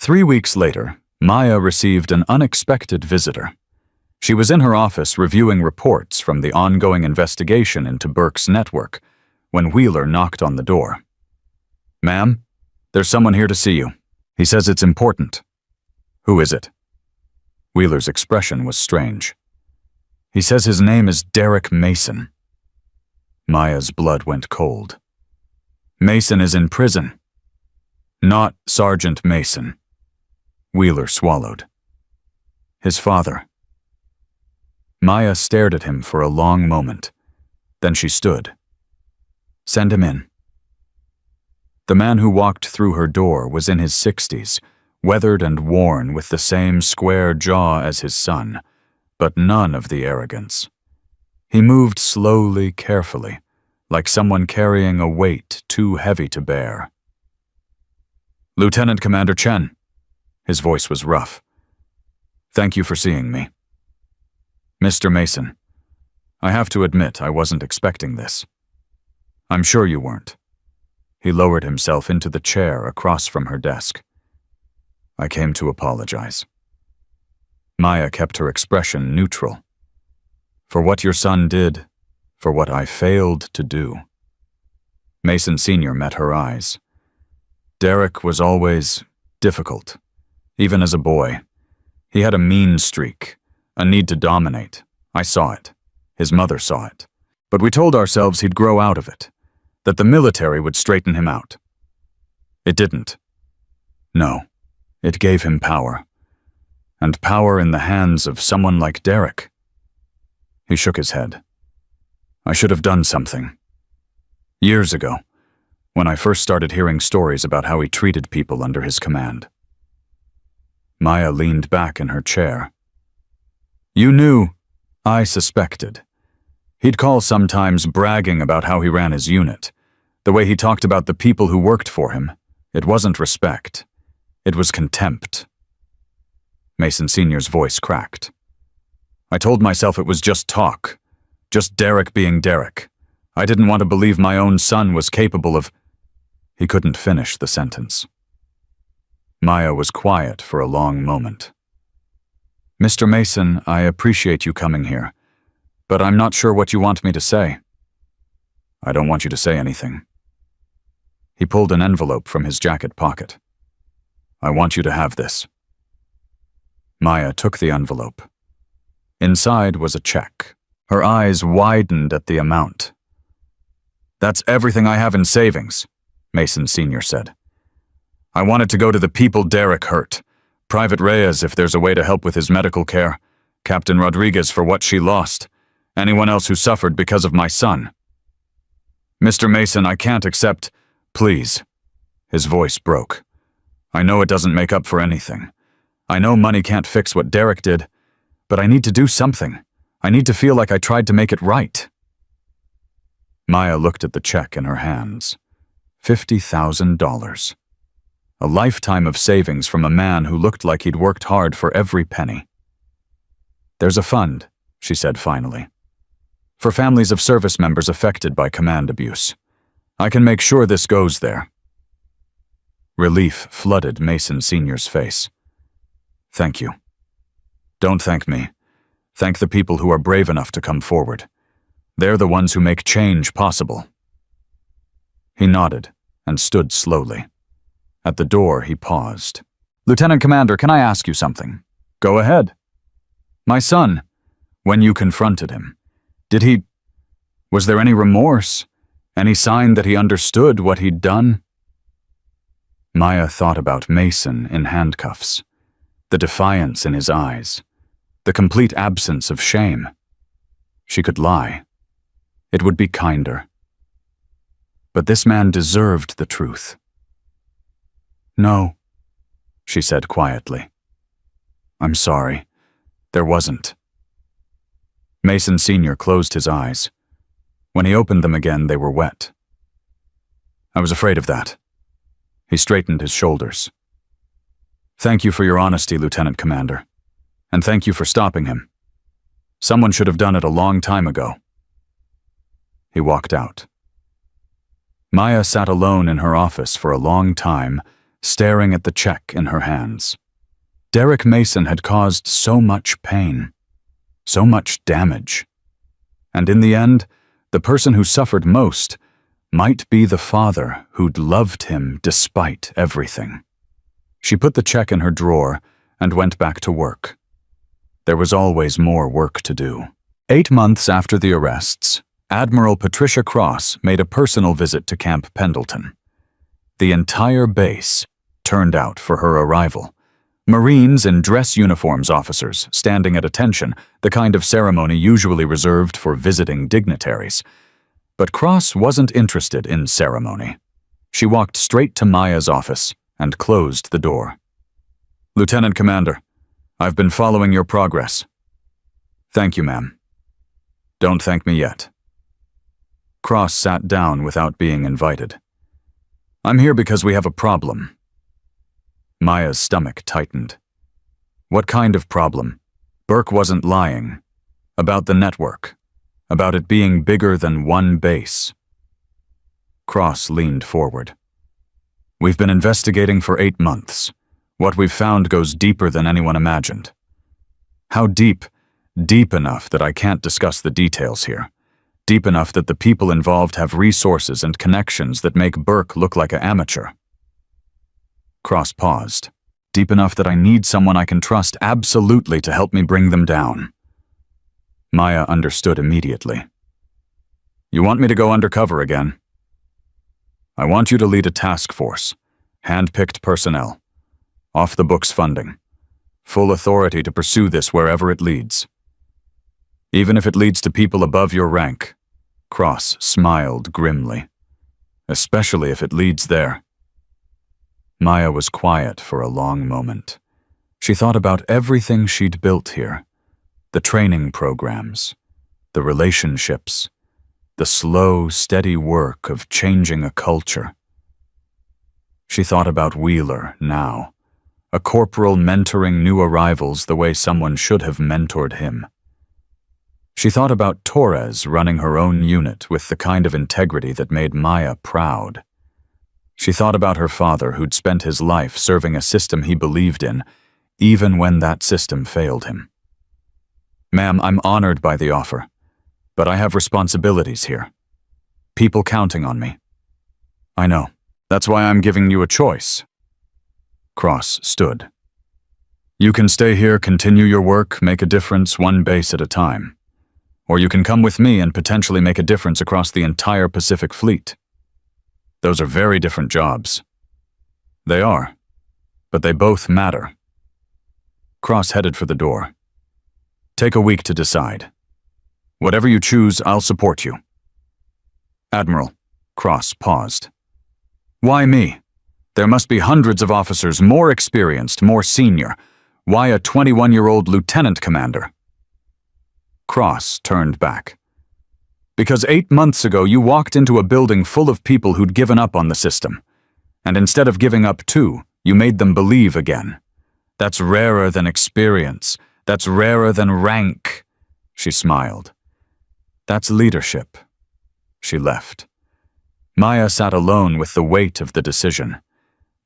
3 weeks later, Maya received an unexpected visitor. She was in her office reviewing reports from the ongoing investigation into Burke's network when Wheeler knocked on the door. Ma'am, there's someone here to see you. He says it's important. Who is it? Wheeler's expression was strange. He says his name is Derek Mason. Maya's blood went cold. Mason is in prison. Not Sergeant Mason. Wheeler swallowed. His father. Maya stared at him for a long moment. Then she stood. Send him in. The man who walked through her door was in his 60s, weathered and worn with the same square jaw as his son, but none of the arrogance. He moved slowly, carefully, like someone carrying a weight too heavy to bear. Lieutenant Commander Chen. His voice was rough. Thank you for seeing me. Mr. Mason, I have to admit I wasn't expecting this. I'm sure you weren't. He lowered himself into the chair across from her desk. I came to apologize. Maya kept her expression neutral. For what your son did, for what I failed to do. Mason Sr. met her eyes. Derek was always difficult, even as a boy. He had a mean streak, a need to dominate. I saw it. His mother saw it. But we told ourselves he'd grow out of it, that the military would straighten him out. It didn't. No, it gave him power. And power in the hands of someone like Derek. He shook his head. I should have done something. Years ago, when I first started hearing stories about how he treated people under his command. Maya leaned back in her chair. You knew, I suspected. He'd call sometimes bragging about how he ran his unit. The way he talked about the people who worked for him. It wasn't respect. It was contempt. Mason Sr.'s voice cracked. I told myself it was just talk. Just Derek being Derek. I didn't want to believe my own son was capable of... He couldn't finish the sentence. Maya was quiet for a long moment. Mr. Mason, I appreciate you coming here, but I'm not sure what you want me to say. I don't want you to say anything. He pulled an envelope from his jacket pocket. I want you to have this. Maya took the envelope. Inside was a check. Her eyes widened at the amount. That's everything I have in savings, Mason Sr. said. I want it to go to the people Derek hurt. Private Reyes if there's a way to help with his medical care. Captain Rodriguez for what she lost. Anyone else who suffered because of my son. Mr. Mason, I can't accept... Please. His voice broke. I know it doesn't make up for anything. I know money can't fix what Derek did, but I need to do something. I need to feel like I tried to make it right. Maya looked at the check in her hands. $50,000. A lifetime of savings from a man who looked like he'd worked hard for every penny. There's a fund, she said finally, for families of service members affected by command abuse. I can make sure this goes there. Relief flooded Mason Sr.'s face. Thank you. Don't thank me. Thank the people who are brave enough to come forward. They're the ones who make change possible. He nodded and stood slowly. At the door, he paused. Lieutenant Commander, can I ask you something? Go ahead. My son, when you confronted him, was there any remorse? Any sign that he understood what he'd done? Maya thought about Mason in handcuffs, the defiance in his eyes, the complete absence of shame. She could lie. It would be kinder. But this man deserved the truth. No, she said quietly. I'm sorry. There wasn't. Mason Sr. closed his eyes. When he opened them again, they were wet. I was afraid of that. He straightened his shoulders. Thank you for your honesty, Lieutenant Commander. And thank you for stopping him. Someone should have done it a long time ago. He walked out. Maya sat alone in her office for a long time, staring at the check in her hands. Derek Mason had caused so much pain, so much damage. And in the end, the person who suffered most might be the father who'd loved him despite everything. She put the check in her drawer and went back to work. There was always more work to do. 8 months after the arrests, Admiral Patricia Cross made a personal visit to Camp Pendleton. The entire base turned out for her arrival. Marines in dress uniforms, officers standing at attention, the kind of ceremony usually reserved for visiting dignitaries. But Cross wasn't interested in ceremony. She walked straight to Maya's office and closed the door. Lieutenant Commander, I've been following your progress. Thank you, ma'am. Don't thank me yet. Cross sat down without being invited. I'm here because we have a problem. Maya's stomach tightened. What kind of problem? Burke wasn't lying. About the network. About it being bigger than one base. Cross leaned forward. We've been investigating for 8 months. What we've found goes deeper than anyone imagined. How deep? Deep enough that I can't discuss the details here. Deep enough that the people involved have resources and connections that make Burke look like an amateur. Cross paused. Deep enough that I need someone I can trust absolutely to help me bring them down. Maya understood immediately. You want me to go undercover again? I want you to lead a task force, hand-picked personnel, off-the-books funding, full authority to pursue this wherever it leads. Even if it leads to people above your rank, Cross smiled grimly, especially if it leads there. Maya was quiet for a long moment. She thought about everything she'd built here, the training programs, the relationships, the slow, steady work of changing a culture. She thought about Wheeler now, a corporal mentoring new arrivals the way someone should have mentored him. She thought about Torres running her own unit with the kind of integrity that made Maya proud. She thought about her father who'd spent his life serving a system he believed in, even when that system failed him. Ma'am, I'm honored by the offer, but I have responsibilities here. People counting on me. I know. That's why I'm giving you a choice. Cross stood. You can stay here, continue your work, make a difference one base at a time. Or you can come with me and potentially make a difference across the entire Pacific Fleet. Those are very different jobs. They are, but they both matter. Cross headed for the door. Take a week to decide. Whatever you choose, I'll support you. Admiral, Cross paused. Why me? There must be hundreds of officers more experienced, more senior. Why a 21-year-old lieutenant commander? Cross turned back. Because 8 months ago you walked into a building full of people who'd given up on the system. And instead of giving up too, you made them believe again. That's rarer than experience. That's rarer than rank. She smiled. That's leadership. She left. Maya sat alone with the weight of the decision.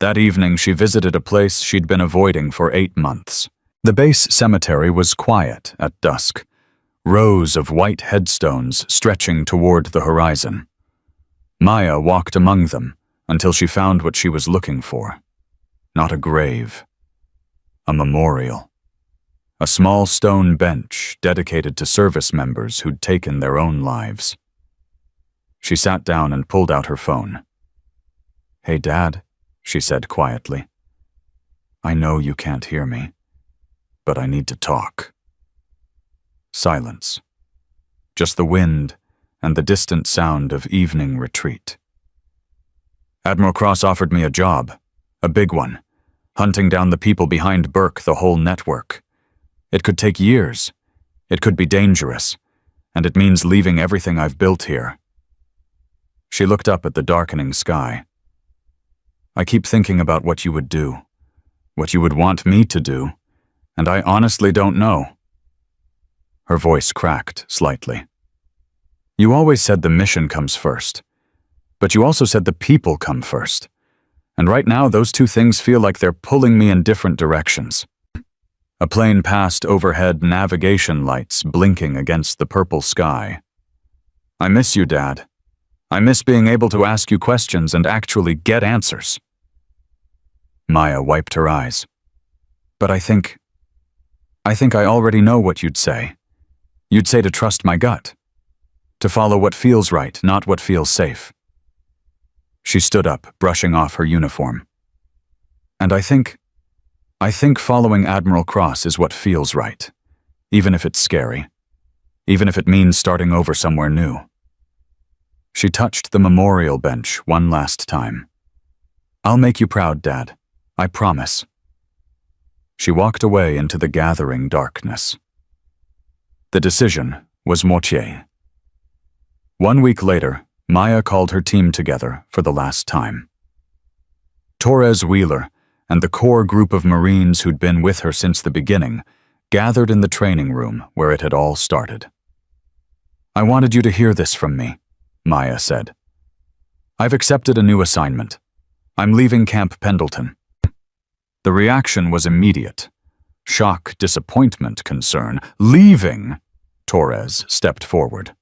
That evening she visited a place she'd been avoiding for 8 months. The base cemetery was quiet at dusk. Rows of white headstones stretching toward the horizon. Maya walked among them until she found what she was looking for. Not a grave. A memorial. A small stone bench dedicated to service members who'd taken their own lives. She sat down and pulled out her phone. Hey, Dad, she said quietly. I know you can't hear me, but I need to talk. Silence. Just the wind and the distant sound of evening retreat. Admiral Cross offered me a job, a big one, hunting down the people behind Burke, the whole network. It could take years. It could be dangerous, and it means leaving everything I've built here. She looked up at the darkening sky. I keep thinking about what you would do, what you would want me to do, and I honestly don't know. Her voice cracked slightly. You always said the mission comes first, but you also said the people come first. And right now, those two things feel like they're pulling me in different directions. A plane passed overhead navigation lights blinking against the purple sky. I miss you, Dad. I miss being able to ask you questions and actually get answers. Maya wiped her eyes. But I think I already know what you'd say. You'd say to trust my gut. To follow what feels right, not what feels safe. She stood up, brushing off her uniform. And I think following Admiral Cross is what feels right, even if it's scary, even if it means starting over somewhere new. She touched the memorial bench one last time. I'll make you proud, Dad. I promise. She walked away into the gathering darkness. The decision was Mortier. 1 week later, Maya called her team together for the last time. Torres Wheeler and the core group of Marines who'd been with her since the beginning gathered in the training room where it had all started. I wanted you to hear this from me, Maya said. I've accepted a new assignment. I'm leaving Camp Pendleton. The reaction was immediate. Shock, disappointment, concern. Leaving? Torres stepped forward.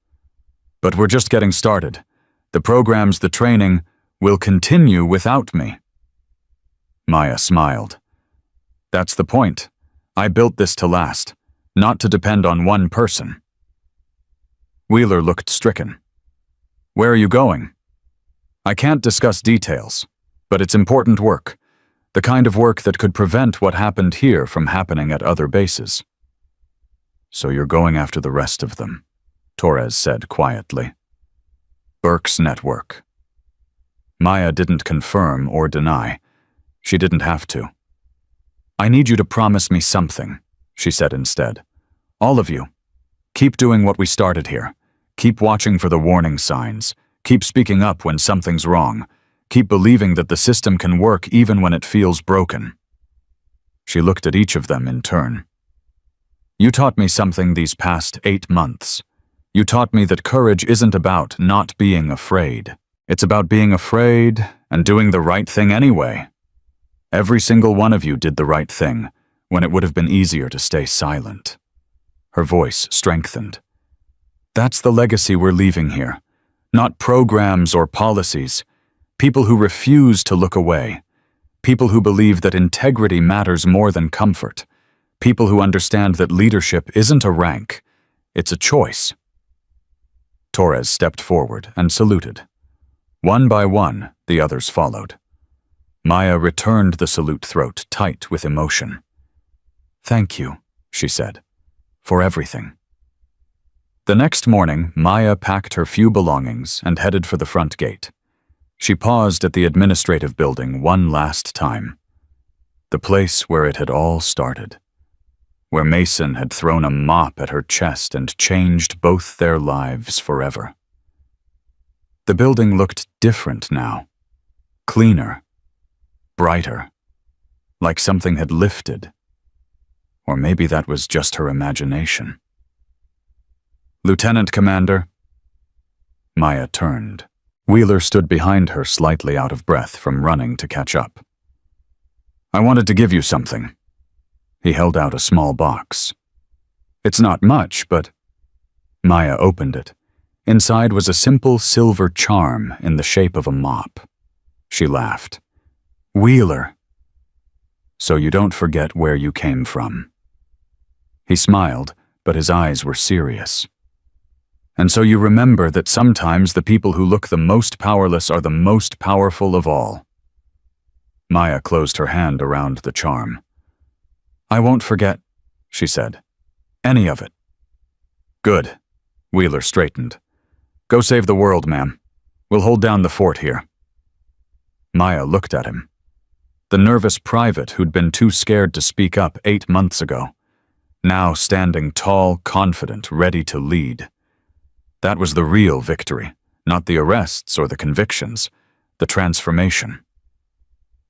But we're just getting started. The programs, the training, will continue without me. Maya smiled. That's the point. I built this to last, not to depend on one person. Wheeler looked stricken. Where are you going? I can't discuss details, but it's important work. The kind of work that could prevent what happened here from happening at other bases. So you're going after the rest of them, Torres said quietly. Burke's network. Maya didn't confirm or deny. She didn't have to. I need you to promise me something, she said instead. All of you. Keep doing what we started here. Keep watching for the warning signs. Keep speaking up when something's wrong. Keep believing that the system can work even when it feels broken. She looked at each of them in turn. You taught me something these past 8 months. You taught me that courage isn't about not being afraid. It's about being afraid and doing the right thing anyway. Every single one of you did the right thing when it would have been easier to stay silent. Her voice strengthened. That's the legacy we're leaving here. Not programs or policies. People who refuse to look away. People who believe that integrity matters more than comfort. People who understand that leadership isn't a rank, it's a choice. Torres stepped forward and saluted. One by one, the others followed. Maya returned the salute throat tight with emotion. Thank you, she said, for everything. The next morning, Maya packed her few belongings and headed for the front gate. She paused at the administrative building one last time. The place where it had all started. Where Mason had thrown a mop at her chest and changed both their lives forever. The building looked different now. Cleaner. Brighter. Like something had lifted. Or maybe that was just her imagination. Lieutenant Commander. Maya turned. Wheeler stood behind her, slightly out of breath from running to catch up. I wanted to give you something. He held out a small box. It's not much, but... Maya opened it. Inside was a simple silver charm in the shape of a mop. She laughed. Wheeler. So you don't forget where you came from. He smiled, but his eyes were serious. And so you remember that sometimes the people who look the most powerless are the most powerful of all. Maya closed her hand around the charm. I won't forget, she said. Any of it. Good. Wheeler straightened. Go save the world, ma'am. We'll hold down the fort here. Maya looked at him. The nervous private who'd been too scared to speak up 8 months ago. Now standing tall, confident, ready to lead. That was the real victory, Not the arrests or the convictions, the transformation.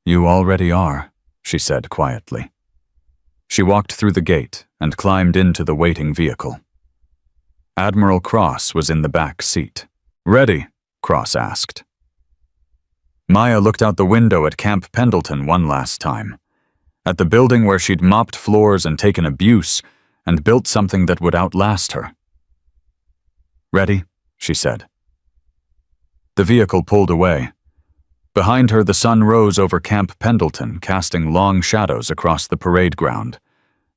"You already are," she said quietly. She walked through the gate and climbed into the waiting vehicle. Admiral Cross was in the back seat. "Ready?" Cross asked. Maya looked out the window at Camp Pendleton one last time, at the building where she'd mopped floors and taken abuse and built something that would outlast her. "Ready?" she said. The vehicle pulled away. Behind her, the sun rose over Camp Pendleton, casting long shadows across the parade ground.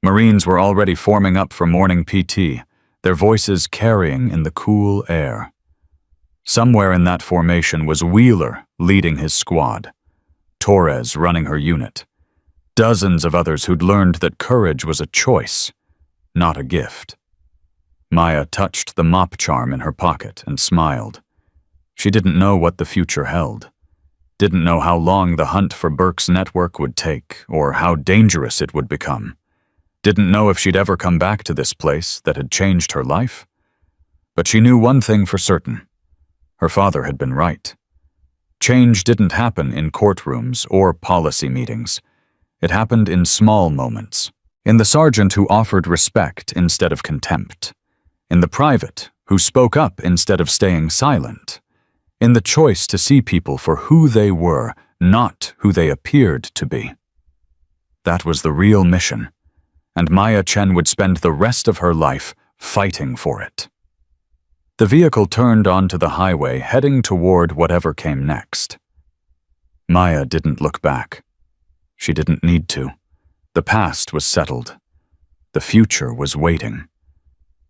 Marines were already forming up for morning PT, their voices carrying in the cool air. Somewhere in that formation was Wheeler leading his squad, Torres running her unit, dozens of others who'd learned that courage was a choice, not a gift. Maya touched the mop charm in her pocket and smiled. She didn't know what the future held. Didn't know how long the hunt for Burke's network would take, or how dangerous it would become. Didn't know if she'd ever come back to this place that had changed her life. But she knew one thing for certain. Her father had been right. Change didn't happen in courtrooms or policy meetings. It happened in small moments. In the sergeant who offered respect instead of contempt. In the private who spoke up instead of staying silent. In the choice to see people for who they were, not who they appeared to be. That was the real mission, and Maya Chen would spend the rest of her life fighting for it. The vehicle turned onto the highway, heading toward whatever came next. Maya didn't look back. She didn't need to. The past was settled. The future was waiting.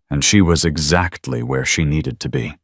And she was exactly where she needed to be.